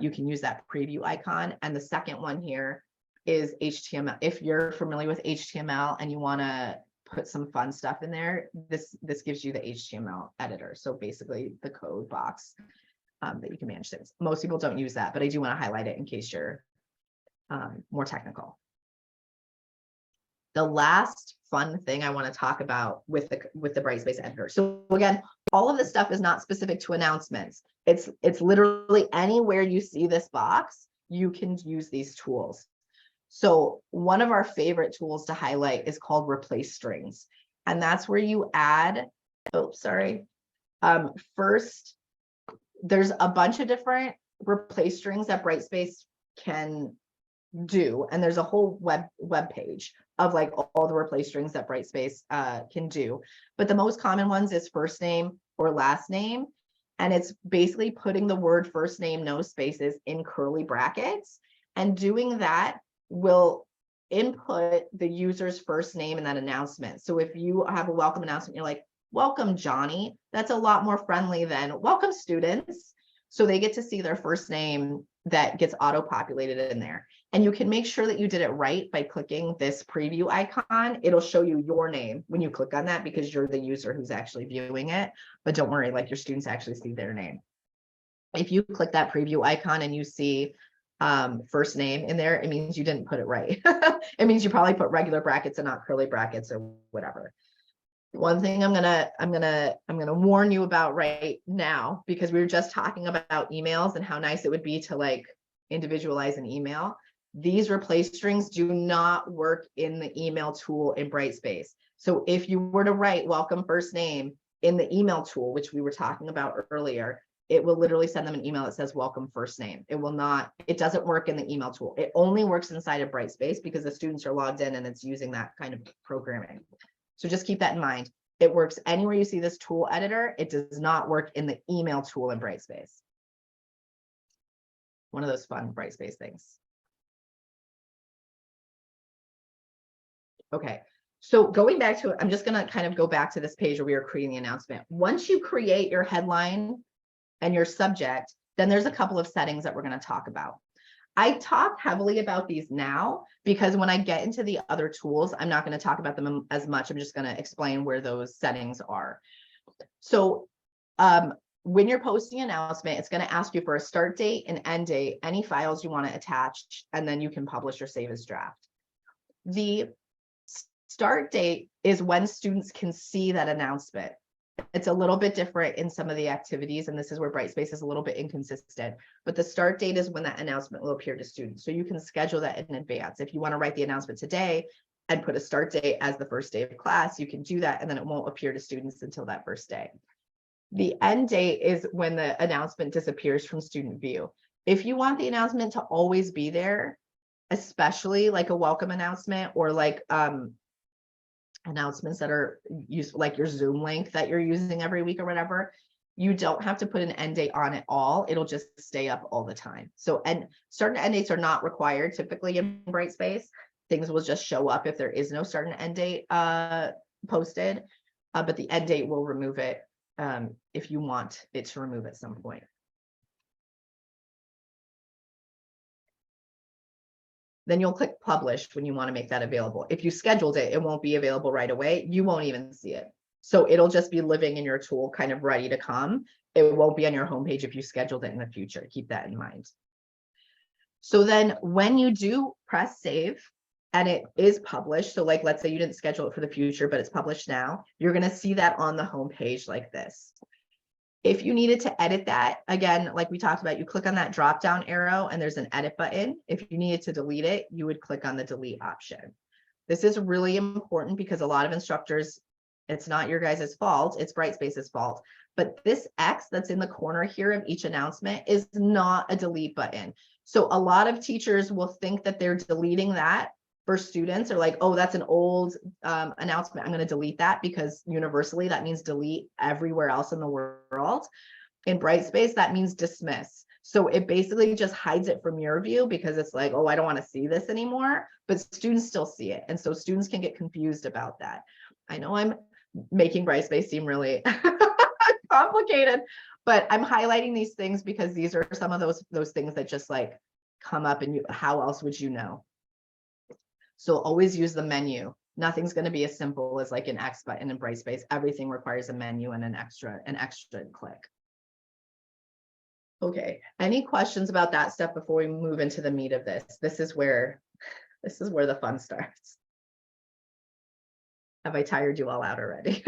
you can use that preview icon. And the second one here is HTML. If you're familiar with HTML and you want to put some fun stuff in there, this gives you the HTML editor. So basically the code box that you can manage things. Most people don't use that, but I do want to highlight it in case you're more technical. The last fun thing I want to talk about with the Brightspace editor. So again, all of this stuff is not specific to announcements. It's literally anywhere you see this box, you can use these tools. So one of our favorite tools to highlight is called replace strings. And that's where you add, first, there's a bunch of different replace strings that Brightspace can do. And there's a whole web page of like all the replace strings that Brightspace can do. But the most common ones is first name or last name. And it's basically putting the word first name, no spaces, in curly brackets. And doing that will input the user's first name in that announcement. So if you have a welcome announcement, you're like, welcome, Johnny. That's a lot more friendly than welcome, students. So they get to see their first name that gets auto-populated in there. And you can make sure that you did it right by clicking this preview icon. It'll show you your name when you click on that because you're the user who's actually viewing it. But don't worry, like your students actually see their name. If you click that preview icon and you see first name in there, it means you didn't put it right. It means you probably put regular brackets and not curly brackets or whatever. One thing I'm gonna warn you about right now, because we were just talking about emails and how nice it would be to like individualize an email. These replace strings do not work in the email tool in Brightspace. So if you were to write welcome first name in the email tool, which we were talking about earlier, it will literally send them an email that says welcome first name. It will not, it doesn't work in the email tool. It only works inside of Brightspace because the students are logged in and it's using that kind of programming. So just keep that in mind. It works anywhere you see this tool editor. It does not work in the email tool in Brightspace. One of those fun Brightspace things. Okay, so going back to it, I'm just gonna kind of go back to this page where we were creating the announcement. Once you create your headline and your subject, then there's a couple of settings that we're gonna talk about. I talk heavily about these now because when I get into the other tools, I'm not going to talk about them as much. I'm just going to explain where those settings are. So when you're posting an announcement, it's going to ask you for a start date and end date, any files you want to attach, and then you can publish or save as draft. The start date is when students can see that announcement. It's a little bit different in some of the activities, and this is where Brightspace is a little bit inconsistent, but the start date is when that announcement will appear to students. So you can schedule that in advance. If you want to write the announcement today and put a start date as the first day of class, you can do that, and then it won't appear to students until that first day. The end date is when the announcement disappears from student view. If you want the announcement to always be there, especially like a welcome announcement or like announcements that are used, like your Zoom link that you're using every week or whatever, you don't have to put an end date on it all. It'll just stay up all the time. So, and start and end dates are not required typically in Brightspace. Things will just show up if there is no start and end date posted, but the end date will remove it if you want it to remove at some point. Then you'll click publish when you want to make that available. If you scheduled it, it won't be available right away. You won't even see it. So it'll just be living in your tool, kind of ready to come. It won't be on your homepage if you scheduled it in the future. Keep that in mind. So then when you do press save and it is published, so like let's say you didn't schedule it for the future, but it's published now, you're going to see that on the homepage like this. If you needed to edit that, again, like we talked about, you click on that drop down arrow and there's an edit button. If you needed to delete it, you would click on the delete option. This is really important because a lot of instructors, it's not your guys' fault, it's Brightspace's fault. But this X that's in the corner here of each announcement is not a delete button. So a lot of teachers will think that they're deleting that for students, or like, oh, that's an old announcement, I'm going to delete that, because universally that means delete everywhere else in the world. In Brightspace, that means dismiss. So it basically just hides it from your view because it's like, oh, I don't want to see this anymore, but students still see it. And so students can get confused about that. I know I'm making Brightspace seem really complicated, but I'm highlighting these things because these are some of those things that just like come up, and how else would you know? So always use the menu. Nothing's going to be as simple as like an X button in Brightspace. Everything requires a menu and an extra click. Okay, any questions about that stuff before we move into the meat of this? This is where the fun starts. Have I tired you all out already?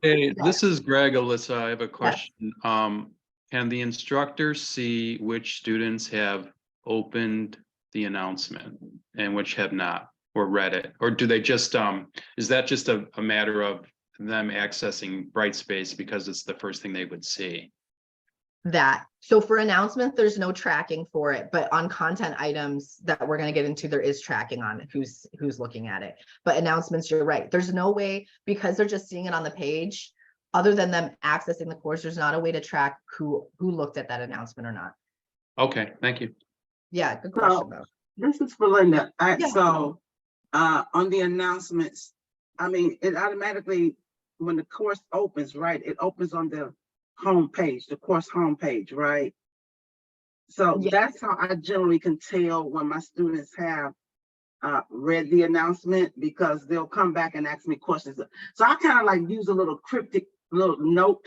Hey, this is Greg, Alyssa. I have a question. Can the instructors see which students have opened the announcement and which have not, or read it? Or do they just, is that just a matter of them accessing Brightspace because it's the first thing they would see? That. So for announcements, there's no tracking for it, but on content items that we're going to get into, there is tracking on who's looking at it. But announcements, you're right. There's no way, because they're just seeing it on the page, other than them accessing the course, there's not a way to track who looked at that announcement or not. Okay, thank you. Yeah, good question though. This is for Linda. Yeah. So on the announcements, I mean, it automatically, when the course opens, right, it opens on the homepage, the course homepage, right? So Yeah. that's how I generally can tell when my students have read the announcement, because they'll come back and ask me questions. So I kind of like use a little cryptic little note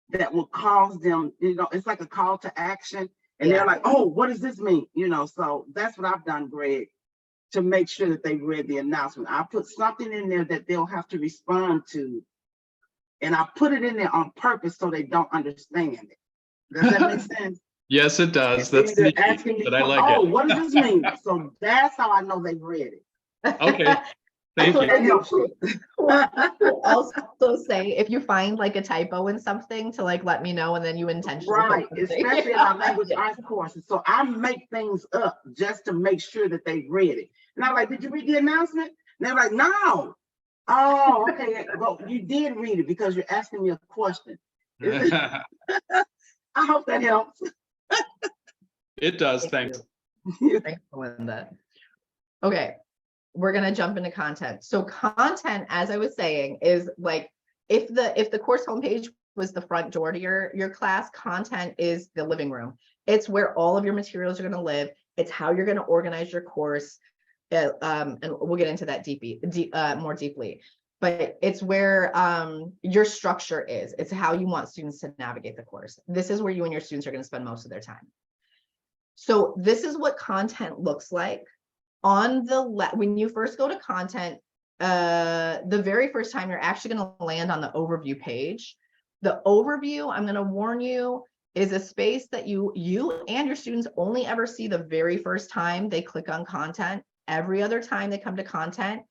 that will cause them, you know, it's like a call to action. And they're like, oh, what does this mean? You know, so that's what I've done, Greg, to make sure that they read the announcement. I put something in there that they'll have to respond to and I put it in there on purpose so they don't understand it. Does that make sense? Yes, it does. They're That's either neat, asking me, but I like oh, it. what does this mean? So that's how I know they've read it. Okay, thank you. That helps you. We'll also say if you find like a typo in something to like let me know, and then you intentionally put Right, something. especially in our language arts courses. So I make things up just to make sure that they read it. And I'm like, did you read the announcement? And they're like, no. Oh, okay. Well, you did read it because you're asking me a question. I hope that helps. It does, thanks. Thanks, Belinda. Okay, we're gonna jump into content. So content, as I was saying, is like if the course homepage was the front door to your class, content is the living room. It's where all of your materials are gonna live. It's how you're gonna organize your course. And we'll get into that more deeply. But it's where your structure is. It's how you want students to navigate the course. This is where you and your students are going to spend most of their time. So this is what content looks like. On the left, when you first go to content, the very first time you're actually going to land on the overview page. The overview, I'm going to warn you, is a space that you and your students only ever see the very first time they click on content. Every other time they come to content,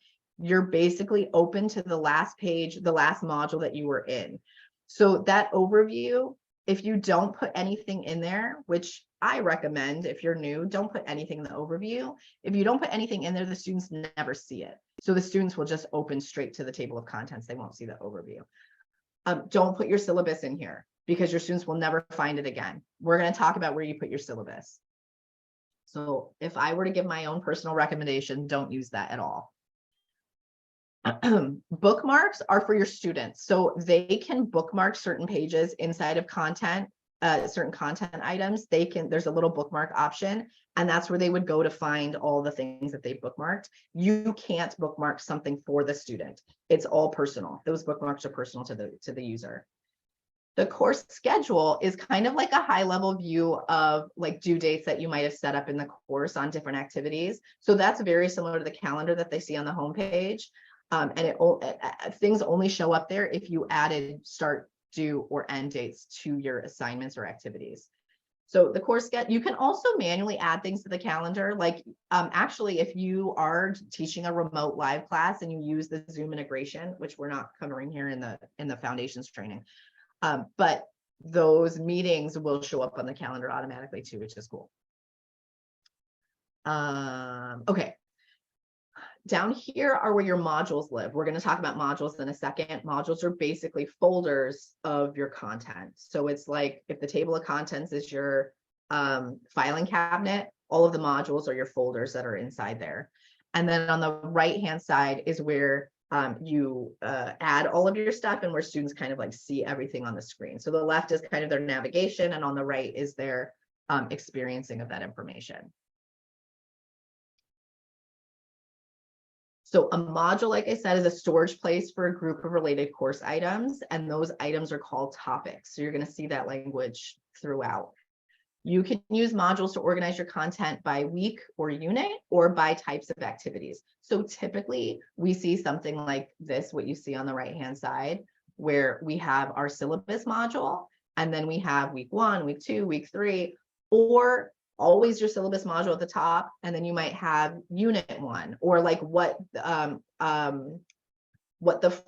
you're basically open to the last page, the last module that you were in. So that overview, if you don't put anything in there, which I recommend if you're new, don't put anything in the overview. If you don't put anything in there, the students never see it. So the students will just open straight to the table of contents. They won't see the overview. Don't put your syllabus in here because your students will never find it again. We're going to talk about where you put your syllabus. So if I were to give my own personal recommendation, don't use that at all. Bookmarks are for your students. So they can bookmark certain pages inside of content, certain content items. There's a little bookmark option, and that's where they would go to find all the things that they bookmarked. You can't bookmark something for the student. It's all personal. Those bookmarks are personal to the user. The course schedule is kind of like a high level view of like due dates that you might have set up in the course on different activities. So that's very similar to the calendar that they see on the homepage. And things only show up there if you added start, due, or end dates to your assignments or activities. So the course you can also manually add things to the calendar. Like actually, if you are teaching a remote live class and you use the Zoom integration, which we're not covering here in the foundations training, but those meetings will show up on the calendar automatically too, which is cool. Okay. Down here are where your modules live. We're going to talk about modules in a second. Modules are basically folders of your content. So it's like if the table of contents is your filing cabinet, all of the modules are your folders that are inside there. And then on the right-hand side is where you add all of your stuff and where students kind of like see everything on the screen. So the left is kind of their navigation, and on the right is their experiencing of that information. So a module, like I said, is a storage place for a group of related course items, and those items are called topics. So you're going to see that language throughout. You can use modules to organize your content by week or unit or by types of activities. So typically we see something like this, what you see on the right-hand side, where we have our syllabus module, and then we have week 1, week 2, week 3, or always your syllabus module at the top, and then you might have unit 1, or like what the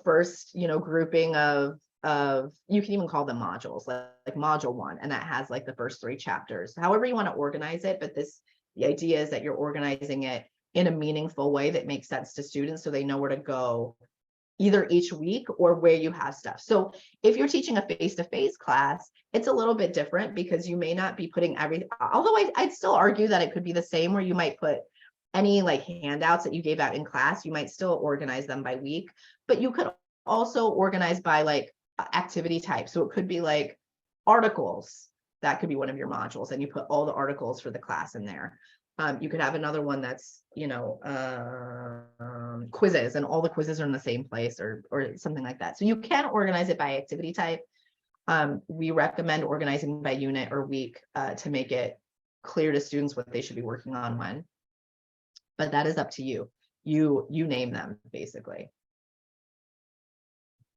first grouping of you can even call them modules, like module 1, and that has like the first 3 chapters, however you want to organize it. But the idea is that you're organizing it in a meaningful way that makes sense to students, so they know where to go either each week or where you have stuff. So if you're teaching a face-to-face class, it's a little bit different because you may not be putting everything, although I'd still argue that it could be the same, where you might put any like handouts that you gave out in class, you might still organize them by week, but you could also organize by like activity type. So it could be like articles, that could be one of your modules, and you put all the articles for the class in there. You could have another one that's, quizzes, and all the quizzes are in the same place, or something like that. So you can organize it by activity type. We recommend organizing by unit or week to make it clear to students what they should be working on when. But that is up to you. You name them, basically.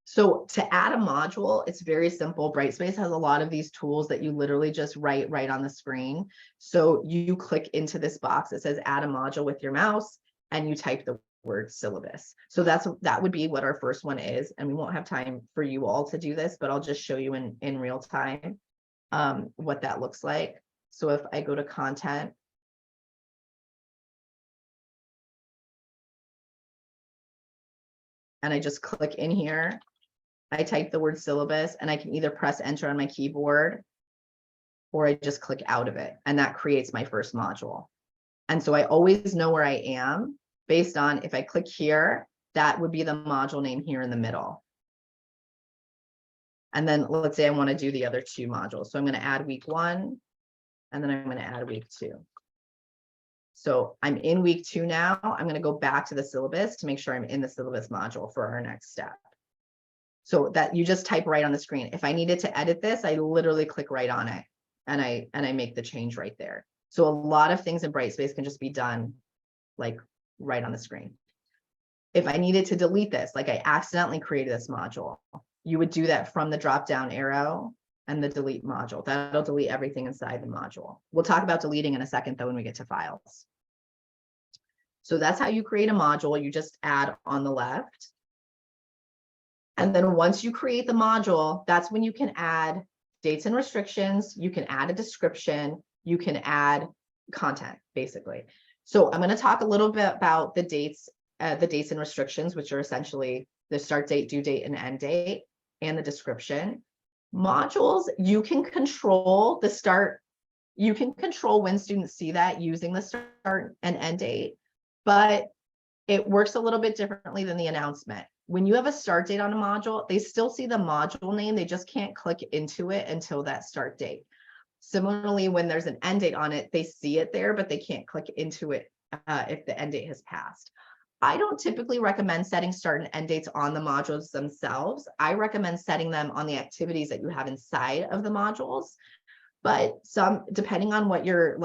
So to add a module, it's very simple. Brightspace has a lot of these tools that you literally just write right on the screen. So you click into this box that says add a module with your mouse and you type the word syllabus. So that would be what our first one is. And we won't have time for you all to do this, but I'll just show you in real time what that looks like. So if I go to content, and I just click in here, I type the word syllabus and I can either press enter on my keyboard or I just click out of it. And that creates my first module. And so I always know where I am based on if I click here, that would be the module name here in the middle. And then let's say I want to do the other 2 modules. So I'm going to add week 1 and then I'm going to add week 2. So I'm in week 2 now. I'm going to go back to the syllabus to make sure I'm in the syllabus module for our next step. So that you just type right on the screen. If I needed to edit this, I literally click right on it and I make the change right there. So a lot of things in Brightspace can just be done like right on the screen. If I needed to delete this, like I accidentally created this module, you would do that from the drop down arrow and the delete module. That'll delete everything inside the module. We'll talk about deleting in a second though when we get to files. So that's how you create a module. You just add on the left. And then once you create the module, that's when you can add dates and restrictions. You can add a description. You can add content, basically. So I'm going to talk a little bit about the dates and restrictions, which are essentially the start date, due date, and end date, and the description. Modules, you can control the start. You can control when students see that using the start and end date, but it works a little bit differently than the announcement. When you have a start date on a module, they still see the module name. They just can't click into it until that start date. Similarly, when there's an end date on it, they see it there, but they can't click into it if the end date has passed. I don't typically recommend setting start and end dates on the modules themselves. I recommend setting them on the activities that you have inside of the modules. But depending on what your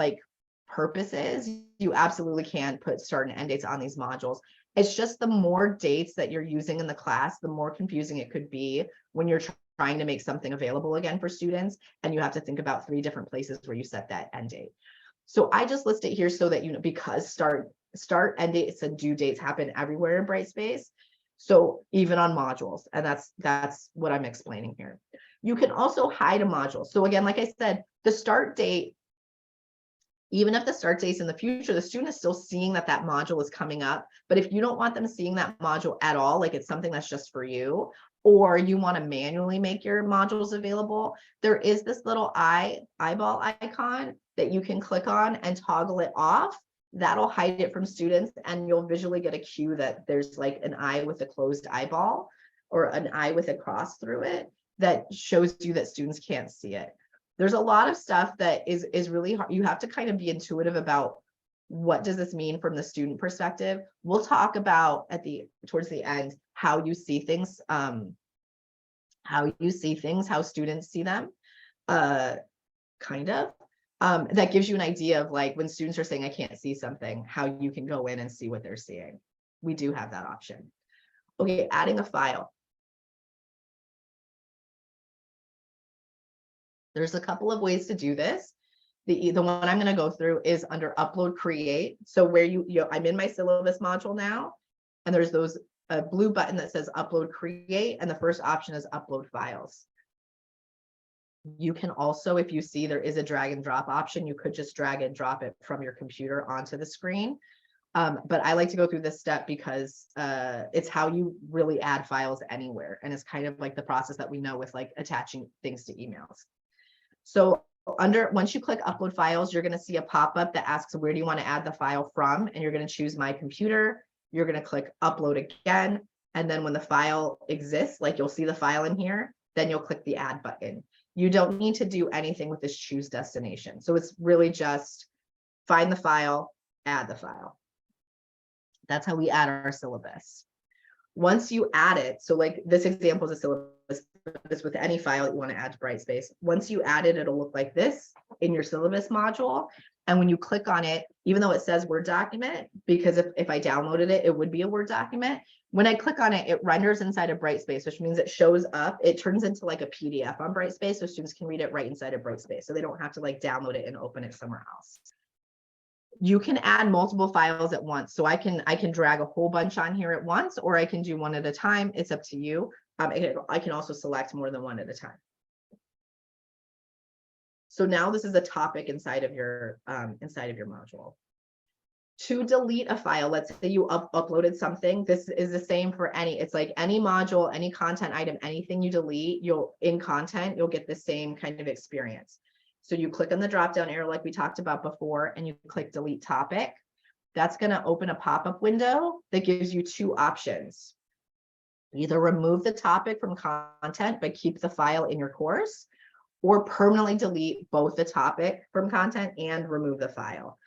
purpose is, you absolutely can put start and end dates on these modules. It's just the more dates that you're using in the class, the more confusing it could be when you're trying to make something available again for students, and you have to think about 3 different places where you set that end date. So I just list it here so that you know, because start, end dates, and due dates happen everywhere in Brightspace. So even on modules, and that's what I'm explaining here. You can also hide a module. So again, like I said, the start date, even if the start date's in the future, the student is still seeing that module is coming up. But if you don't want them seeing that module at all, like it's something that's just for you, or you want to manually make your modules available, there is this little eyeball icon that you can click on and toggle it off. That'll hide it from students, and you'll visually get a cue that there's like an eye with a closed eyeball or an eye with a cross through it that shows you that students can't see it. There's a lot of stuff that is really hard. You have to kind of be intuitive about what does this mean from the student perspective. We'll talk about towards the end how you see things, how students see them, kind of. That gives you an idea of like when students are saying I can't see something, how you can go in and see what they're seeing. We do have that option. Okay, adding a file. There's a couple of ways to do this. The one I'm going to go through is under upload create. So where I'm in my syllabus module now, and there's a blue button that says upload create, and the first option is upload files. You can also, if you see there is a drag and drop option, you could just drag and drop it from your computer onto the screen. But I like to go through this step because it's how you really add files anywhere. And it's kind of like the process that we know with like attaching things to emails. So once you click upload files, you're going to see a pop-up that asks, where do you want to add the file from? And you're going to choose my computer. You're going to click upload again. And then when the file exists, like you'll see the file in here, then you'll click the add button. You don't need to do anything with this choose destination. So it's really just find the file, add the file. That's how we add our syllabus. Once you add it, so like this example is a syllabus with any file that you want to add to Brightspace. Once you add it, it'll look like this. in your syllabus module. And when you click on it, even though it says Word document, because if I downloaded it, it would be a Word document. When I click on it, it renders inside of Brightspace, which means it shows up, it turns into like a PDF on Brightspace, so students can read it right inside of Brightspace. So they don't have to like download it and open it somewhere else. You can add multiple files at once. So I can drag a whole bunch on here at once, or I can do one at a time. It's up to you. I can also select more than one at a time. So now this is a topic inside of your module. To delete a file, let's say you uploaded something. This is the same for it's like any module, any content item, anything you delete, you'll get the same kind of experience. So you click on the drop down arrow like we talked about before, and you click delete topic. That's going to open a pop-up window that gives you two options. Either remove the topic from content but keep the file in your course, or permanently delete both the topic from content and remove the file.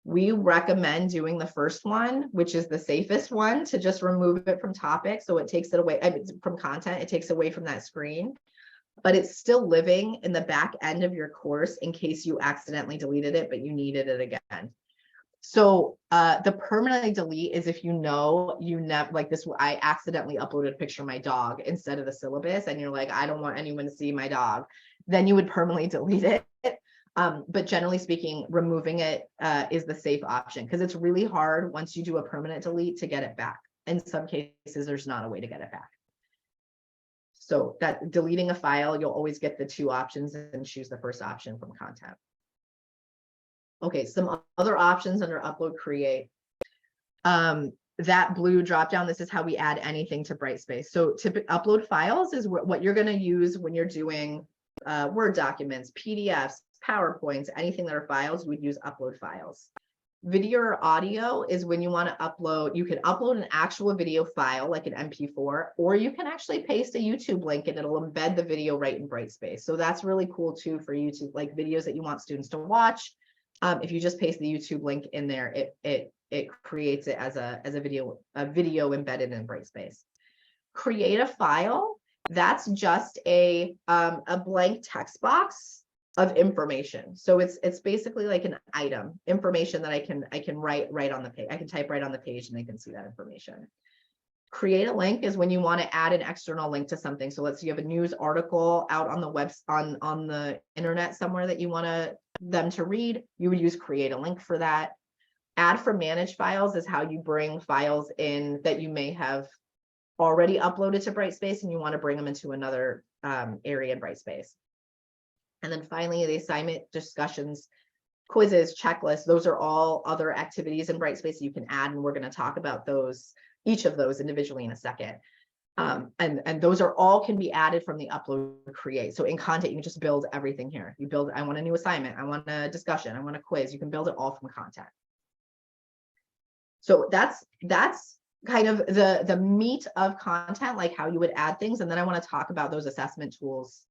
We recommend doing the first one, which is the safest one, to just remove it from topic. So it takes it away from content. It takes away from that screen, but it's still living in the back end of your course in case you accidentally deleted it, but you needed it again. So the permanently delete is if you know you never, like this, I accidentally uploaded a picture of my dog instead of the syllabus, and you're like, I don't want anyone to see my dog, then you would permanently delete it. But generally speaking, removing it is the safe option, because it's really hard once you do a permanent delete to get it back. In some cases, there's not a way to get it back. So that deleting a file, you'll always get the two options and choose the first option from content. Okay, some other options under upload create. That blue drop down, this is how we add anything to Brightspace. So upload files is what you're going to use when you're doing Word documents, PDFs, PowerPoints, anything that are files, we'd use upload files. Video or audio is when you want to upload, you can upload an actual video file like an MP4, or you can actually paste a YouTube link and it'll embed the video right in Brightspace. So that's really cool too for YouTube, like videos that you want students to watch. If you just paste the YouTube link in there, it creates it as a video embedded in Brightspace. Create a file, that's just a blank text box of information. So it's basically like an item, information that I can write right on the page. I can type right on the page and they can see that information. Create a link is when you want to add an external link to something. So let's say you have a news article out on the web on the internet somewhere that you want them to read. You would use create a link for that. Add from manage files is how you bring files in that you may have already uploaded to Brightspace and you want to bring them into another area in Brightspace. And then finally, the assignment, discussions, quizzes, checklists, those are all other activities in Brightspace you can add, and we're going to talk about those, each of those individually in a second. And those are all can be added from the upload create. So in content, you can just build everything here. You build, I want a new assignment, I want a discussion, I want a quiz. You can build it all from content. So that's kind of the meat of content, like how you would add things. And then I want to talk about those assessment tools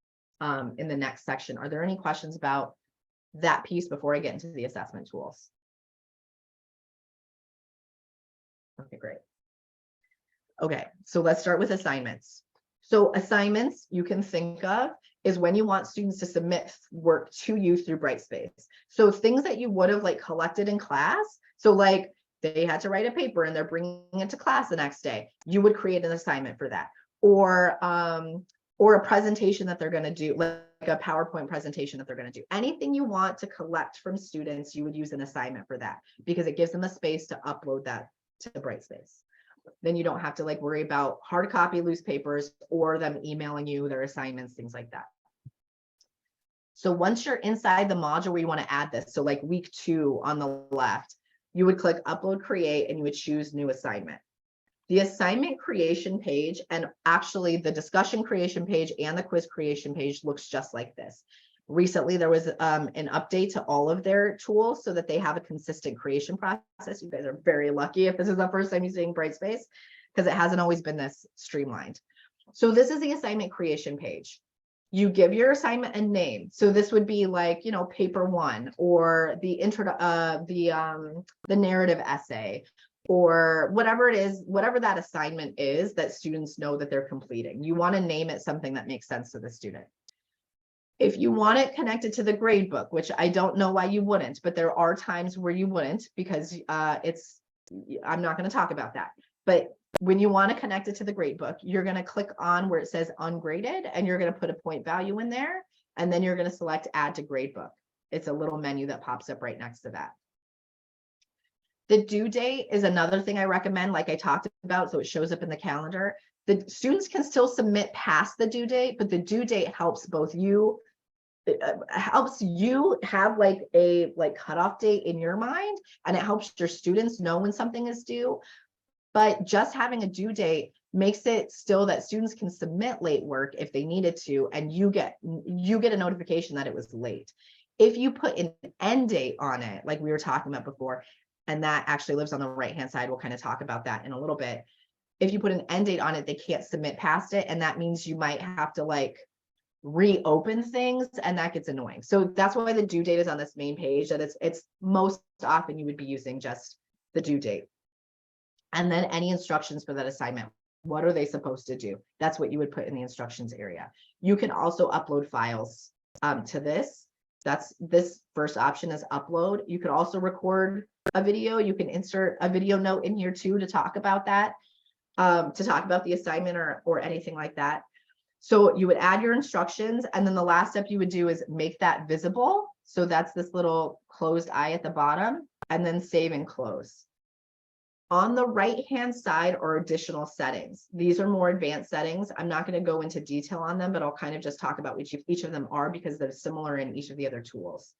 in the next section. Are there any questions about that piece before I get into the assessment tools? Okay, great. Okay, so let's start with assignments. So assignments you can think of is when you want students to submit work to you through Brightspace. So things that you would have like collected in class. So like they had to write a paper and they're bringing it to class the next day. You would create an assignment for that. Or a presentation that they're going to do, like a PowerPoint presentation that they're going to do. Anything you want to collect from students, you would use an assignment for that because it gives them a space to upload that to Brightspace. Then you don't have to like worry about hard copy loose papers or them emailing you their assignments, things like that. So once you're inside the module where you want to add this, so like week 2 on the left, you would click upload create and you would choose new assignment. The assignment creation page and actually the discussion creation page and the quiz creation page looks just like this. Recently, there was an update to all of their tools so that they have a consistent creation process. You guys are very lucky if this is the first time you're seeing Brightspace because it hasn't always been this streamlined. So this is the assignment creation page. You give your assignment a name. So this would be like, you know, paper 1 or the intro, the narrative essay, or whatever it is, whatever that assignment is that students know that they're completing. You want to name it something that makes sense to the student. If you want it connected to the grade book, which I don't know why you wouldn't, but there are times where you wouldn't, because I'm not going to talk about that. But when you want to connect it to the grade book, you're going to click on where it says ungraded, and you're going to put a point value in there, and then you're going to select add to grade book. It's a little menu that pops up right next to that. The due date is another thing I recommend, like I talked about, so it shows up in the calendar. The students can still submit past the due date, but the due date helps both you, helps you have like a cutoff date in your mind, and it helps your students know when something is due. But just having a due date makes it still that students can submit late work if they needed to, and you get a notification that it was late. If you put an end date on it, like we were talking about before, and that actually lives on the right-hand side, we'll kind of talk about that in a little bit. If you put an end date on it, they can't submit past it, and that means you might have to like reopen things, and that gets annoying. So that's why the due date is on this main page, that it's most often you would be using just the due date. And then any instructions for that assignment. What are they supposed to do? That's what you would put in the instructions area. You can also upload files to this. This first option is upload. You could also record a video. You can insert a video note in here too to talk about that, to talk about the assignment or anything like that. So you would add your instructions, and then the last step you would do is make that visible. So that's this little closed eye at the bottom, and then save and close. On the right-hand side are additional settings. These are more advanced settings. I'm not going to go into detail on them, but I'll kind of just talk about which each of them are, because they're similar in each of the other tools.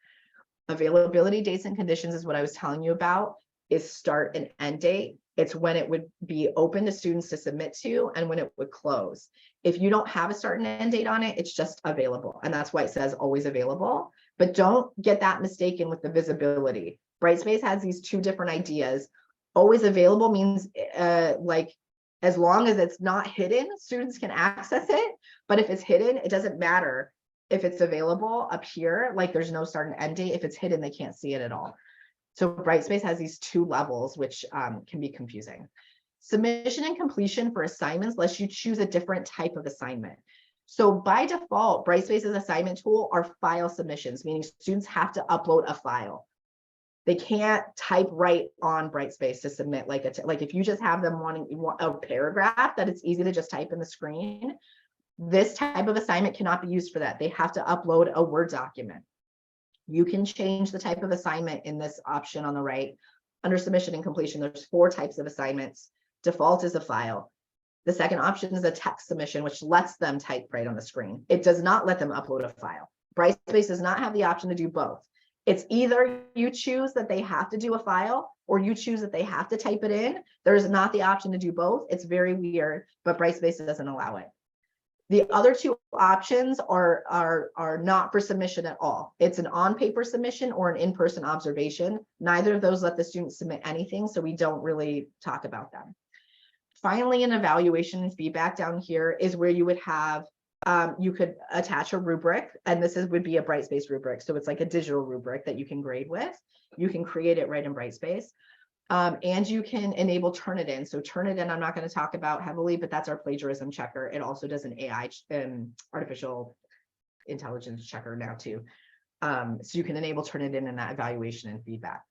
Availability dates and conditions is what I was telling you about, is start and end date. It's when it would be open to students to submit to and when it would close. If you don't have a start and end date on it, it's just available. And that's why it says always available. But don't get that mistaken with the visibility. Brightspace has these two different ideas. Always available means like as long as it's not hidden, students can access it. But if it's hidden, it doesn't matter if it's available up here, like there's no start and end date. If it's hidden, they can't see it at all. So Brightspace has these two levels, which can be confusing. Submission and completion for assignments lets you choose a different type of assignment. So by default, Brightspace's assignment tool are file submissions, meaning students have to upload a file. They can't type right on Brightspace to submit like if you just have them wanting a paragraph that it's easy to just type in the screen. This type of assignment cannot be used for that. They have to upload a Word document. You can change the type of assignment in this option on the right. Under submission and completion, there's 4 types of assignments. Default is a file. The second option is a text submission, which lets them type right on the screen. It does not let them upload a file. Brightspace does not have the option to do both. It's either you choose that they have to do a file or you choose that they have to type it in. There's not the option to do both. It's very weird, but Brightspace doesn't allow it. The other 2 options are not for submission at all. It's an on-paper submission or an in-person observation. Neither of those let the student submit anything, so we don't really talk about them. Finally, an evaluation and feedback down here is where you would have, you could attach a rubric, and this would be a Brightspace rubric. So it's like a digital rubric that you can grade with. You can create it right in Brightspace. And you can enable Turnitin. So Turnitin, I'm not going to talk about heavily, but that's our plagiarism checker. It also does an AI, artificial intelligence checker now too. So you can enable Turnitin in that evaluation and feedback.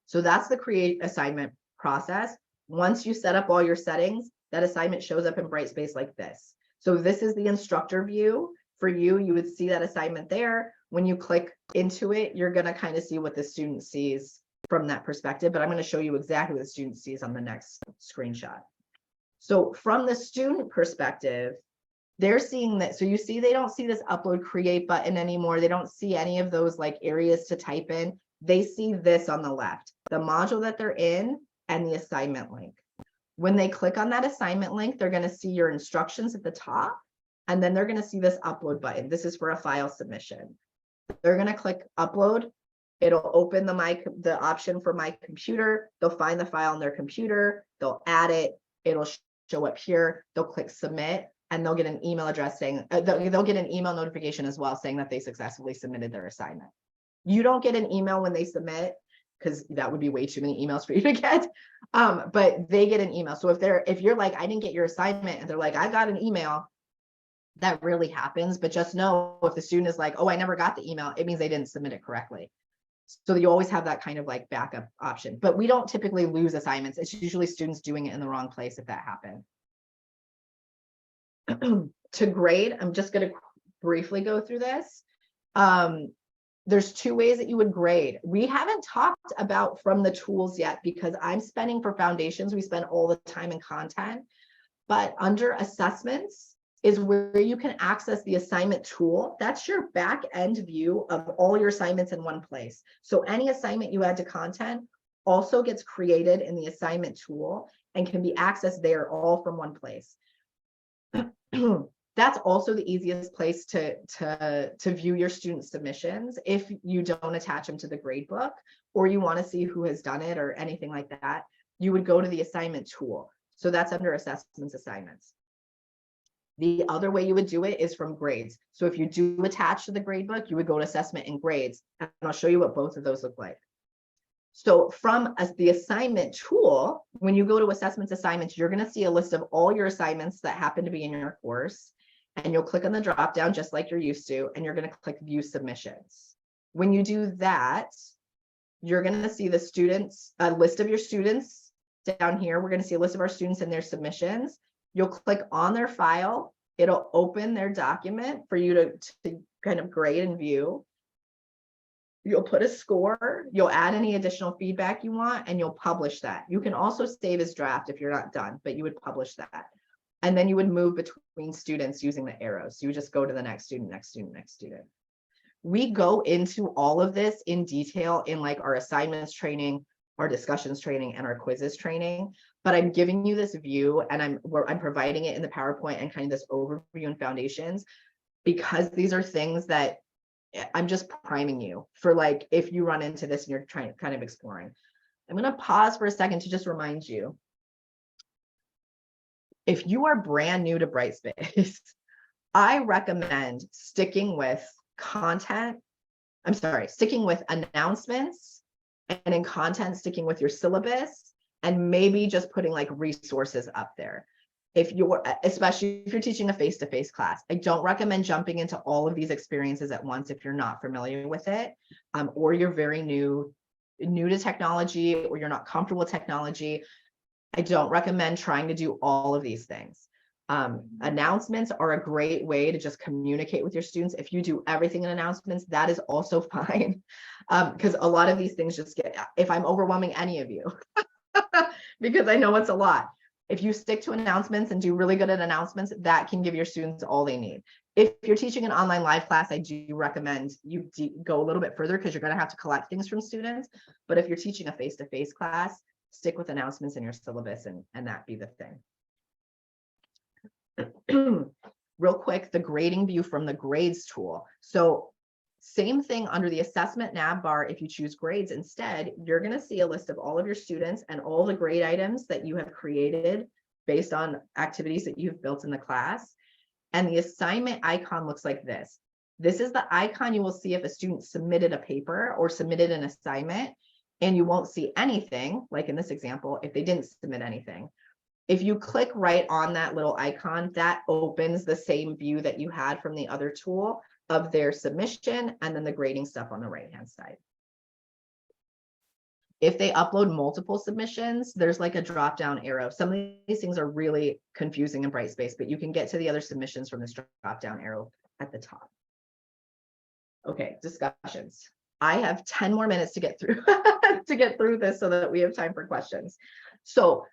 So that's the create assignment process. Once you set up all your settings, that assignment shows up in Brightspace like this. So this is the instructor view for you. You would see that assignment there. When you click into it, you're going to kind of see what the student sees from that perspective, but I'm going to show you exactly what the student sees on the next screenshot. So from the student perspective, they're seeing that. So you see, they don't see this upload create button anymore. They don't see any of those like areas to type in. They see this on the left, the module that they're in and the assignment link. When they click on that assignment link, they're going to see your instructions at the top, and then they're going to see this upload button. This is for a file submission. They're going to click upload. It'll open the option for my computer. They'll find the file on their computer. They'll add it. It'll show up here. They'll click submit, and they'll get an email address saying they'll get an email notification as well saying that they successfully submitted their assignment. You don't get an email when they submit, because that would be way too many emails for you to get. But they get an email. So if you're like, I didn't get your assignment, and they're like, I got an email, That really happens, but just know if the student is like, oh, I never got the email, it means they didn't submit it correctly. So you always have that kind of like backup option, but we don't typically lose assignments. It's usually students doing it in the wrong place if that happened. To grade, I'm just going to briefly go through this. There's two ways that you would grade. We haven't talked about from the tools yet because I'm spending for foundations, we spend all the time in content, but under assessments is where you can access the assignment tool. That's your back end view of all your assignments in one place. So any assignment you add to content also gets created in the assignment tool and can be accessed there all from one place. That's also the easiest place to view your student submissions if you don't attach them to the grade book or you want to see who has done it or anything like that. You would go to the assignment tool. So that's under assessments assignments. The other way you would do it is from grades. So if you do attach to the grade book, you would go to assessment and grades, and I'll show you what both of those look like. So from the assignment tool, when you go to assessments assignments, you're going to see a list of all your assignments that happen to be in your course, and you'll click on the drop down just like you're used to, and you're going to click view submissions. When you do that, you're going to see the students, a list of your students down here. We're going to see a list of our students and their submissions. You'll click on their file. It'll open their document for you to kind of grade and view. You'll put a score, you'll add any additional feedback you want, and you'll publish that. You can also save as draft if you're not done, but you would publish that. And then you would move between students using the arrows. So you just go to the next student, next student, next student. We go into all of this in detail in like our assignments training, our discussions training, and our quizzes training. But I'm giving you this view and I'm providing it in the PowerPoint and kind of this overview and foundations, because these are things that I'm just priming you for, like, if you run into this and you're trying kind of exploring. I'm going to pause for a second to just remind you. If you are brand new to Brightspace, I recommend sticking with sticking with announcements, and in content, sticking with your syllabus, and maybe just putting like resources up there. Especially if you're teaching a face-to-face class, I don't recommend jumping into all of these experiences at once if you're not familiar with it, or you're very new to technology, or you're not comfortable with technology. I don't recommend trying to do all of these things. Announcements are a great way to just communicate with your students. If you do everything in announcements, that is also fine, because a lot of these things just if I'm overwhelming any of you, because I know it's a lot. If you stick to announcements and do really good at announcements, that can give your students all they need. If you're teaching an online live class, I do recommend you go a little bit further because you're going to have to collect things from students. But if you're teaching a face-to-face class, stick with announcements in your syllabus and that be the thing. Real quick, the grading view from the grades tool. So same thing under the assessment nav bar. If you choose grades instead, you're going to see a list of all of your students and all the grade items that you have created based on activities that you've built in the class. And the assignment icon looks like this. This is the icon you will see if a student submitted a paper or submitted an assignment, and you won't see anything, like in this example, if they didn't submit anything. If you click right on that little icon, that opens the same view that you had from the other tool of their submission and then the grading stuff on the right-hand side. If they upload multiple submissions, there's like a drop-down arrow. Some of these things are really confusing in Brightspace, but you can get to the other submissions from this drop-down arrow at the top. Okay, discussions. I have 10 more minutes to get through this so that we have time for questions. So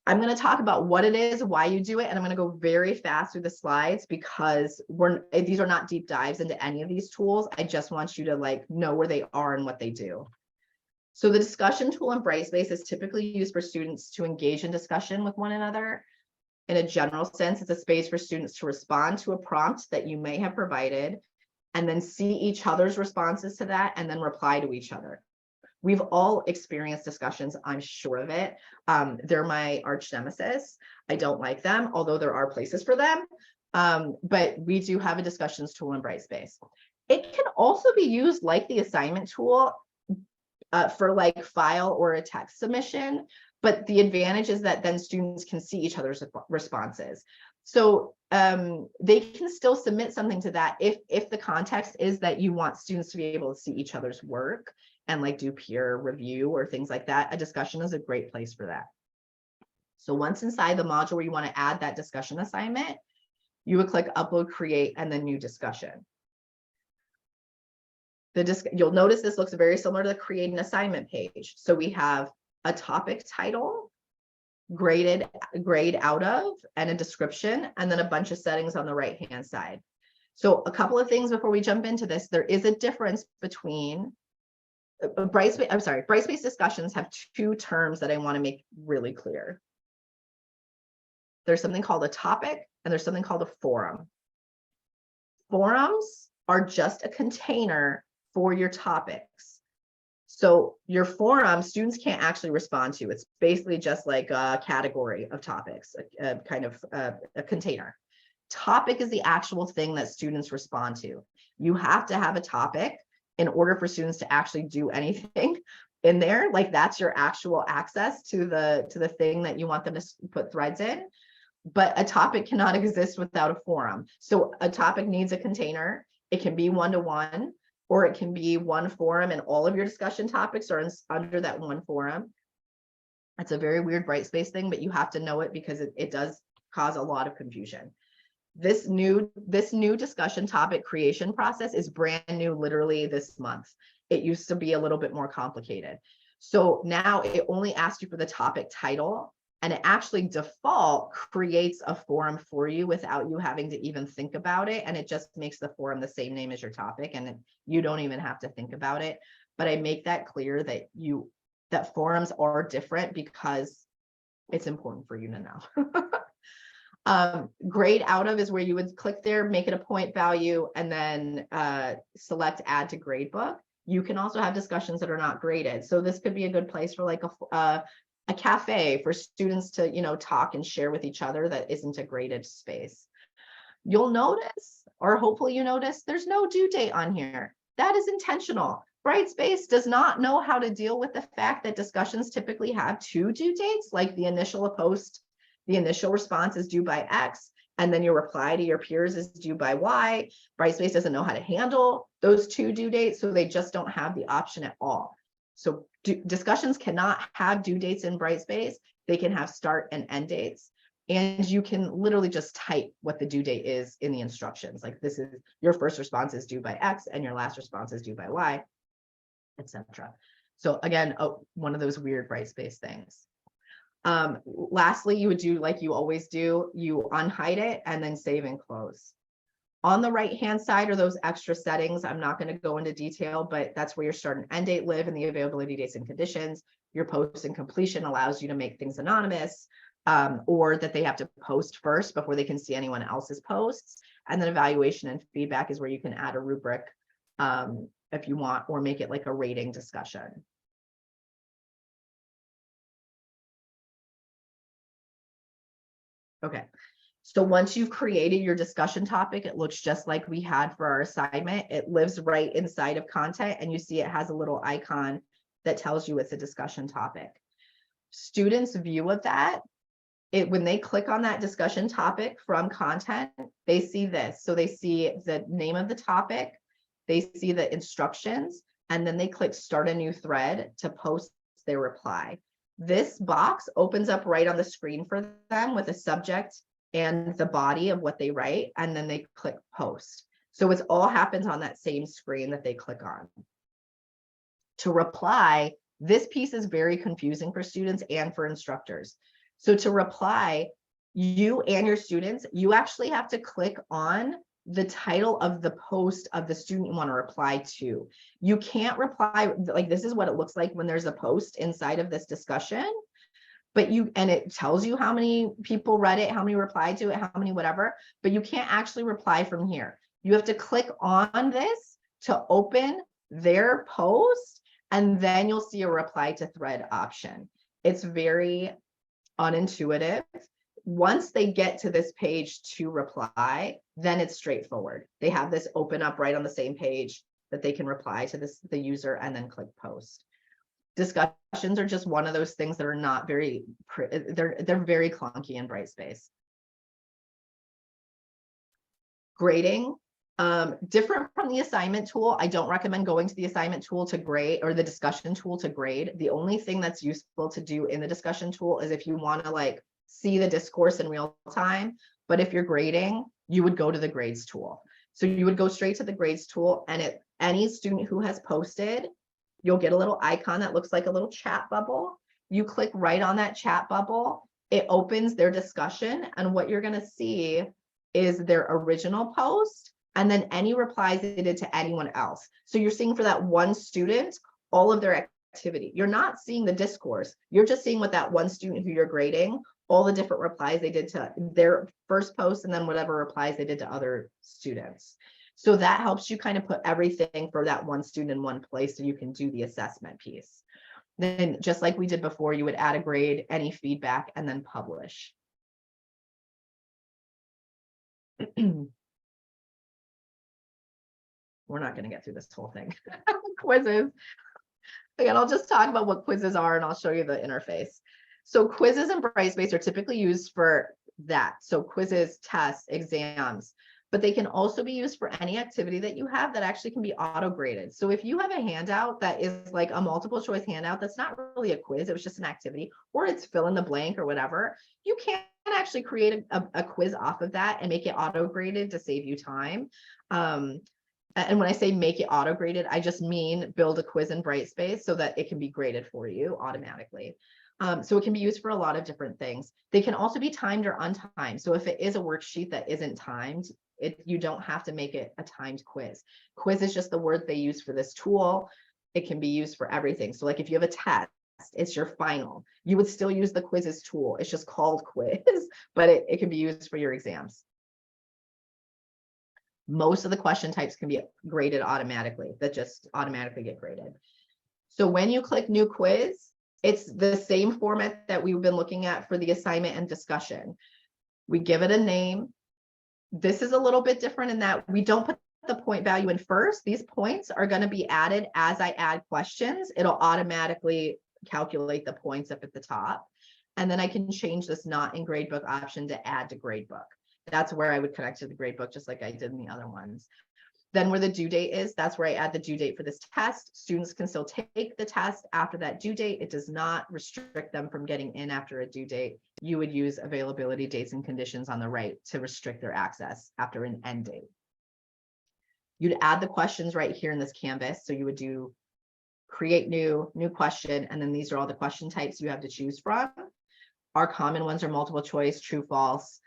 I'm going to talk about what it is, why you do it, and I'm going to go very fast through the slides because these are not deep dives into any of these tools. I just want you to like know where they are and what they do. So the discussion tool in Brightspace is typically used for students to engage in discussion with one another. In a general sense, it's a space for students to respond to a prompt that you may have provided, and then see each other's responses to that, and then reply to each other. We've all experienced discussions, I'm sure of it. They're my arch nemesis. I don't like them, although there are places for them. But we do have a discussions tool in Brightspace. It can also be used like the assignment tool for like file or a text submission. But the advantage is that then students can see each other's responses. So they can still submit something to that if the context is that you want students to be able to see each other's work and like do peer review or things like that. A discussion is a great place for that. So once inside the module where you want to add that discussion assignment, you would click upload, create, and then new discussion. You'll notice this looks very similar to the create an assignment page. So we have a topic title, grade out of, and a description, and then a bunch of settings on the right hand side. So a couple of things before we jump into this. There is a difference between Brightspace discussions have two terms that I want to make really clear. There's something called a topic and there's something called a forum. Forums are just a container for your topics. So your forum, students can't actually respond to. It's basically just like a category of topics, a kind of a container. Topic is the actual thing that students respond to. You have to have a topic in order for students to actually do anything in there. Like that's your actual access to the thing that you want them to put threads in. But a topic cannot exist without a forum. So a topic needs a container. It can be one-to-one, or it can be one forum and all of your discussion topics are under that one forum. It's a very weird Brightspace thing, but you have to know it because it does cause a lot of confusion. This new discussion topic creation process is brand new literally this month. It used to be a little bit more complicated. So now it only asks you for the topic title, and it actually default creates a forum for you without you having to even think about it. And it just makes the forum the same name as your topic, and you don't even have to think about it. But I make that clear that forums are different because it's important for you to know. Grade out of is where you would click there, make it a point value, and then select add to gradebook. You can also have discussions that are not graded. So this could be a good place for like a cafe for students to, talk and share with each other that isn't a graded space. You'll notice, or hopefully you notice, there's no due date on here. That is intentional. Brightspace does not know how to deal with the fact that discussions typically have two due dates, like the initial post, the initial response is due by X, and then your reply to your peers is due by Y. Brightspace doesn't know how to handle those two due dates, so they just don't have the option at all. So discussions cannot have due dates in Brightspace. They can have start and end dates. And you can literally just type what the due date is in the instructions. Like this is your first response is due by X and your last response is due by Y, etc. So again, one of those weird Brightspace things. Lastly, you would do like you always do, you unhide it and then save and close. On the right-hand side are those extra settings. I'm not going to go into detail, but that's where your start and end date live and the availability dates and conditions. Your post and completion allows you to make things anonymous, or that they have to post first before they can see anyone else's posts. And then evaluation and feedback is where you can add a rubric if you want, or make it like a rating discussion. Okay. So once you've created your discussion topic, it looks just like we had for our assignment. It lives right inside of content, and you see it has a little icon that tells you it's a discussion topic. Students' view of that, when they click on that discussion topic from content, they see this. So they see the name of the topic, they see the instructions, and then they click start a new thread to post their reply. This box opens up right on the screen for them with a subject and the body of what they write, and then they click post. So it all happens on that same screen that they click on. To reply, this piece is very confusing for students and for instructors. So to reply, you and your students, you actually have to click on the title of the post of the student you want to reply to. You can't reply, like this is what it looks like when there's a post inside of this discussion. But it tells you how many people read it, how many replied to it, how many whatever, but you can't actually reply from here. You have to click on this to open their post, and then you'll see a reply to thread option. It's very unintuitive. Once they get to this page to reply, then it's straightforward. They have this open up right on the same page that they can reply to the user and then click post. Discussions are just one of those things that are not very, they're very clunky in Brightspace. grading, different from the assignment tool. I don't recommend going to the assignment tool to grade or the discussion tool to grade. The only thing that's useful to do in the discussion tool is if you want to like see the discourse in real time. But if you're grading, you would go to the grades tool. So you would go straight to the grades tool, and any student who has posted, you'll get a little icon that looks like a little chat bubble. You click right on that chat bubble, it opens their discussion, and what you're going to see is their original post and then any replies they did to anyone else. So you're seeing for that one student all of their activity. You're not seeing the discourse. You're just seeing what that one student who you're grading, all the different replies they did to their first post, and then whatever replies they did to other students. So that helps you kind of put everything for that one student in one place so you can do the assessment piece. Then just like we did before, you would add a grade, any feedback, and then publish. We're not going to get through this whole thing. Quizzes. Again, I'll just talk about what quizzes are and I'll show you the interface. So quizzes in Brightspace are typically used for that. So quizzes, tests, exams, but they can also be used for any activity that you have that actually can be auto-graded. So if you have a handout that is like a multiple choice handout, that's not really a quiz, it was just an activity, or it's fill in the blank or whatever, you can actually create a quiz off of that and make it auto-graded to save you time. And when I say make it auto-graded, I just mean build a quiz in Brightspace so that it can be graded for you automatically. So it can be used for a lot of different things. They can also be timed or untimed. So if it is a worksheet that isn't timed, you don't have to make it a timed quiz. Quiz is just the word they use for this tool. It can be used for everything. So like if you have a test, it's your final, you would still use the quizzes tool. It's just called quiz, but it can be used for your exams. Most of the question types can be graded automatically, that just automatically get graded. So when you click new quiz, it's the same format that we've been looking at for the assignment and discussion. We give it a name. This is a little bit different in that we don't put the point value in first. These points are going to be added as I add questions. It'll automatically calculate the points up at the top. And then I can change this not in gradebook option to add to gradebook. That's where I would connect to the gradebook, just like I did in the other ones. Then where the due date is, that's where I add the due date for this test. Students can still take the test after that due date. It does not restrict them from getting in after a due date. You would use availability dates and conditions on the right to restrict their access after an end date. You'd add the questions right here in this canvas. So you would do create new question, and then these are all the question types you have to choose from. Our common ones are multiple choice, true, false,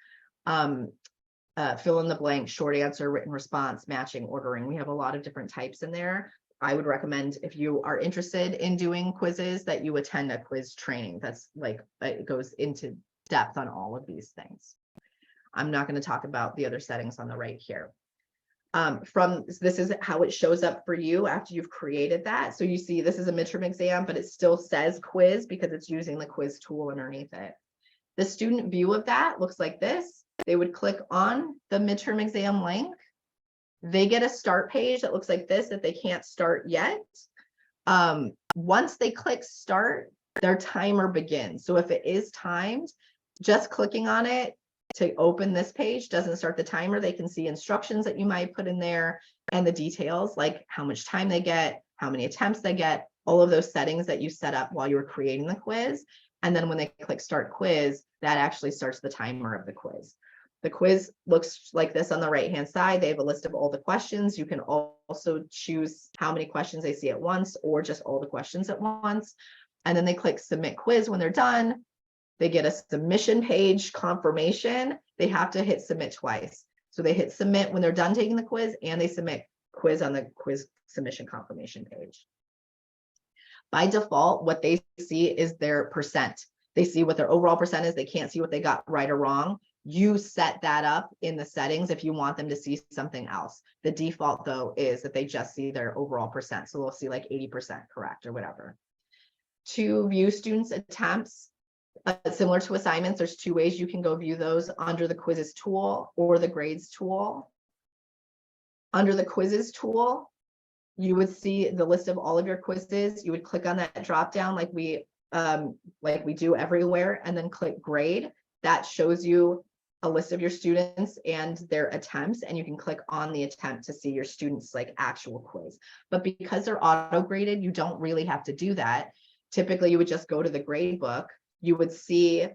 fill in the blank, short answer, written response, matching, ordering. We have a lot of different types in there. I would recommend, if you are interested in doing quizzes, that you attend a quiz training. That's like, it goes into depth on all of these things. I'm not going to talk about the other settings on the right here. This is how it shows up for you after you've created that. So you see this is a midterm exam, but it still says quiz because it's using the quiz tool underneath it. The student view of that looks like this. They would click on the midterm exam link. They get a start page that looks like this if they can't start yet. Once they click start, their timer begins. So if it is timed, just clicking on it to open this page doesn't start the timer. They can see instructions that you might put in there and the details, like how much time they get, how many attempts they get, all of those settings that you set up while you were creating the quiz. And then when they click start quiz, that actually starts the timer of the quiz. The quiz looks like this on the right-hand side. They have a list of all the questions. You can also choose how many questions they see at once or just all the questions at once. And then they click submit quiz when they're done. They get a submission page confirmation. They have to hit submit twice. So they hit submit when they're done taking the quiz, and they submit quiz on the quiz submission confirmation page. By default, what they see is their percent. They see what their overall percent is. They can't see what they got right or wrong. You set that up in the settings if you want them to see something else. The default, though, is that they just see their overall percent. So they'll see like 80% correct or whatever. To view students' attempts, similar to assignments, there's two ways you can go view those: under the quizzes tool or the grades tool. Under the quizzes tool, you would see the list of all of your quizzes. You would click on that drop down like we do everywhere, and then click grade. That shows you a list of your students and their attempts, and you can click on the attempt to see your students like actual quiz. But because they're auto graded, you don't really have to do that. Typically, you would just go to the grade book. You would see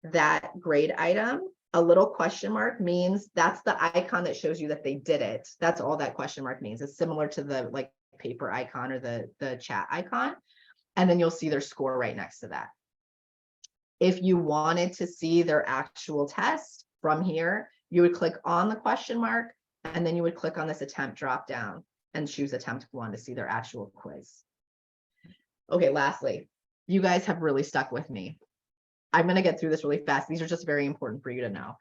that grade item. A little question mark means that's the icon that shows you that they did it. That's all that question mark means. It's similar to the like paper icon or the chat icon. And then you'll see their score right next to that. If you wanted to see their actual test from here, you would click on the question mark, and then you would click on this attempt drop down and choose attempt 1 to see their actual quiz. Okay, lastly, you guys have really stuck with me. I'm going to get through this really fast. These are just very important for you to know.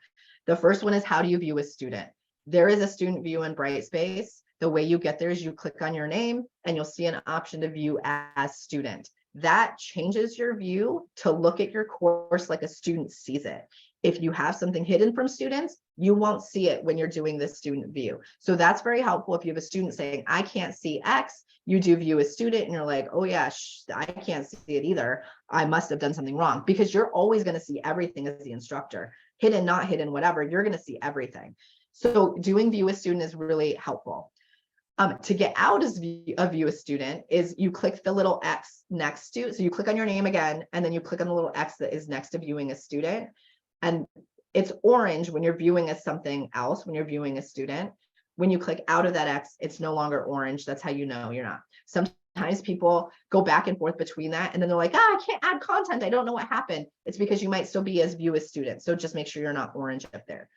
The first one is, how do you view a student? There is a student view in Brightspace. The way you get there is you click on your name and you'll see an option to view as student. That changes your view to look at your course like a student sees it. If you have something hidden from students, you won't see it when you're doing this student view. So that's very helpful. If you have a student saying, I can't see X, you do view a student and you're like, oh yeah, I can't see it either. I must have done something wrong, because you're always going to see everything as the instructor, hidden, not hidden, whatever, you're going to see everything. So doing view a student is really helpful. To get out of view a student is you click the little X next to, so you click on your name again, and then you click on the little X that is next to viewing a student. And it's orange when you're viewing as something else, when you're viewing a student. When you click out of that X, it's no longer orange. That's how you know you're not. Sometimes people go back and forth between that, and then they're like, I can't add content. I don't know what happened. It's because you might still be as view a student. So just make sure you're not orange up there.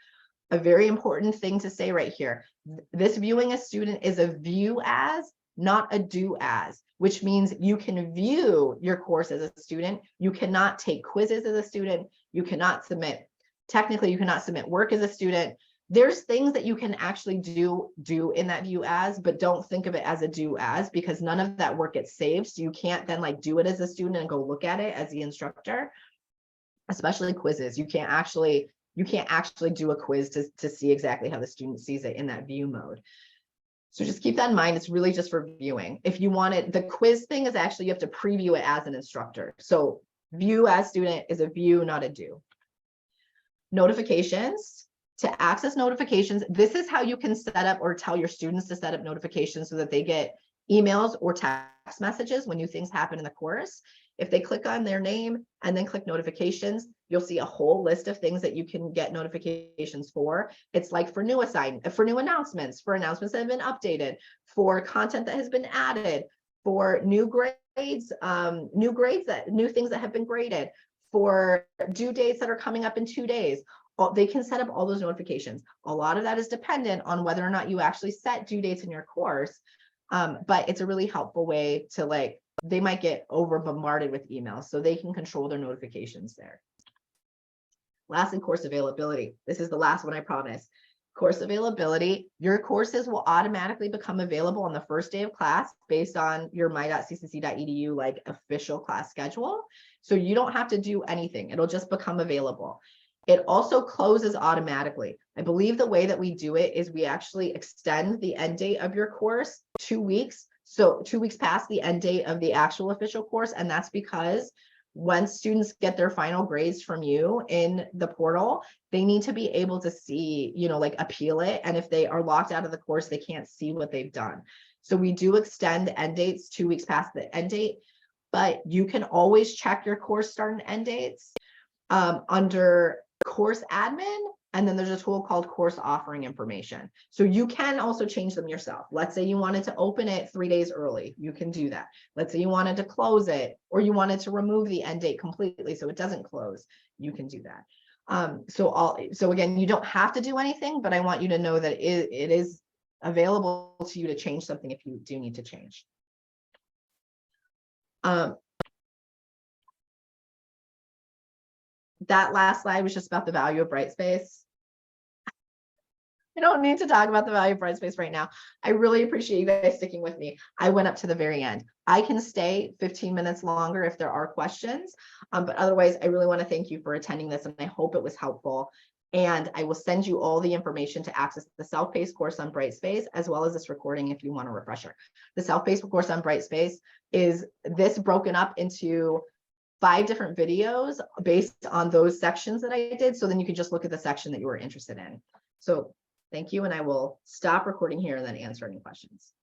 A very important thing to say right here, this viewing a student is a view as, not a do as, which means you can view your course as a student. You cannot take quizzes as a student. You cannot submit, technically you cannot submit work as a student. There's things that you can actually do in that view as, but don't think of it as a do as, because none of that work gets saved. So you can't then like do it as a student and go look at it as the instructor, especially quizzes. You can't actually do a quiz to see exactly how the student sees it in that view mode. So just keep that in mind. It's really just for viewing. If you want it, the quiz thing is actually, you have to preview it as an instructor. So view as student is a view, not a do. Notifications. To access notifications, this is how you can set up or tell your students to set up notifications so that they get emails or text messages when new things happen in the course. If they click on their name and then click notifications, you'll see a whole list of things that you can get notifications for. It's like for new announcements, for announcements that have been updated, for content that has been added, for new grades, new things that have been graded, for due dates that are coming up in 2 days. They can set up all those notifications. A lot of that is dependent on whether or not you actually set due dates in your course. But it's a really helpful way to, like, they might get over bombarded with emails, so they can control their notifications there. Lastly, course availability. This is the last one, I promise. Course availability, your courses will automatically become available on the first day of class based on your my.ccc.edu like official class schedule. So you don't have to do anything. It'll just become available. It also closes automatically. I believe the way that we do it is we actually extend the end date of your course 2 weeks. So 2 weeks past the end date of the actual official course. And that's because when students get their final grades from you in the portal, they need to be able to see, like appeal it. And if they are locked out of the course, they can't see what they've done. So we do extend end dates 2 weeks past the end date, but you can always check your course start and end dates under course admin, and then there's a tool called course offering information. So you can also change them yourself. Let's say you wanted to open it 3 days early, you can do that. Let's say you wanted to close it, or you wanted to remove the end date completely so it doesn't close, you can do that. So again, you don't have to do anything, but I want you to know that it is available to you to change something if you do need to change. That last slide was just about the value of Brightspace. I don't need to talk about the value of Brightspace right now. I really appreciate you guys sticking with me. I went up to the very end. I can stay 15 minutes longer if there are questions, but otherwise, I really want to thank you for attending this, and I hope it was helpful. And I will send you all the information to access the self-paced course on Brightspace, as well as this recording if you want a refresher. The self-paced course on Brightspace is this broken up into 5 different videos based on those sections that I did. So then you could just look at the section that you were interested in. So thank you. And I will stop recording here and then answer any questions.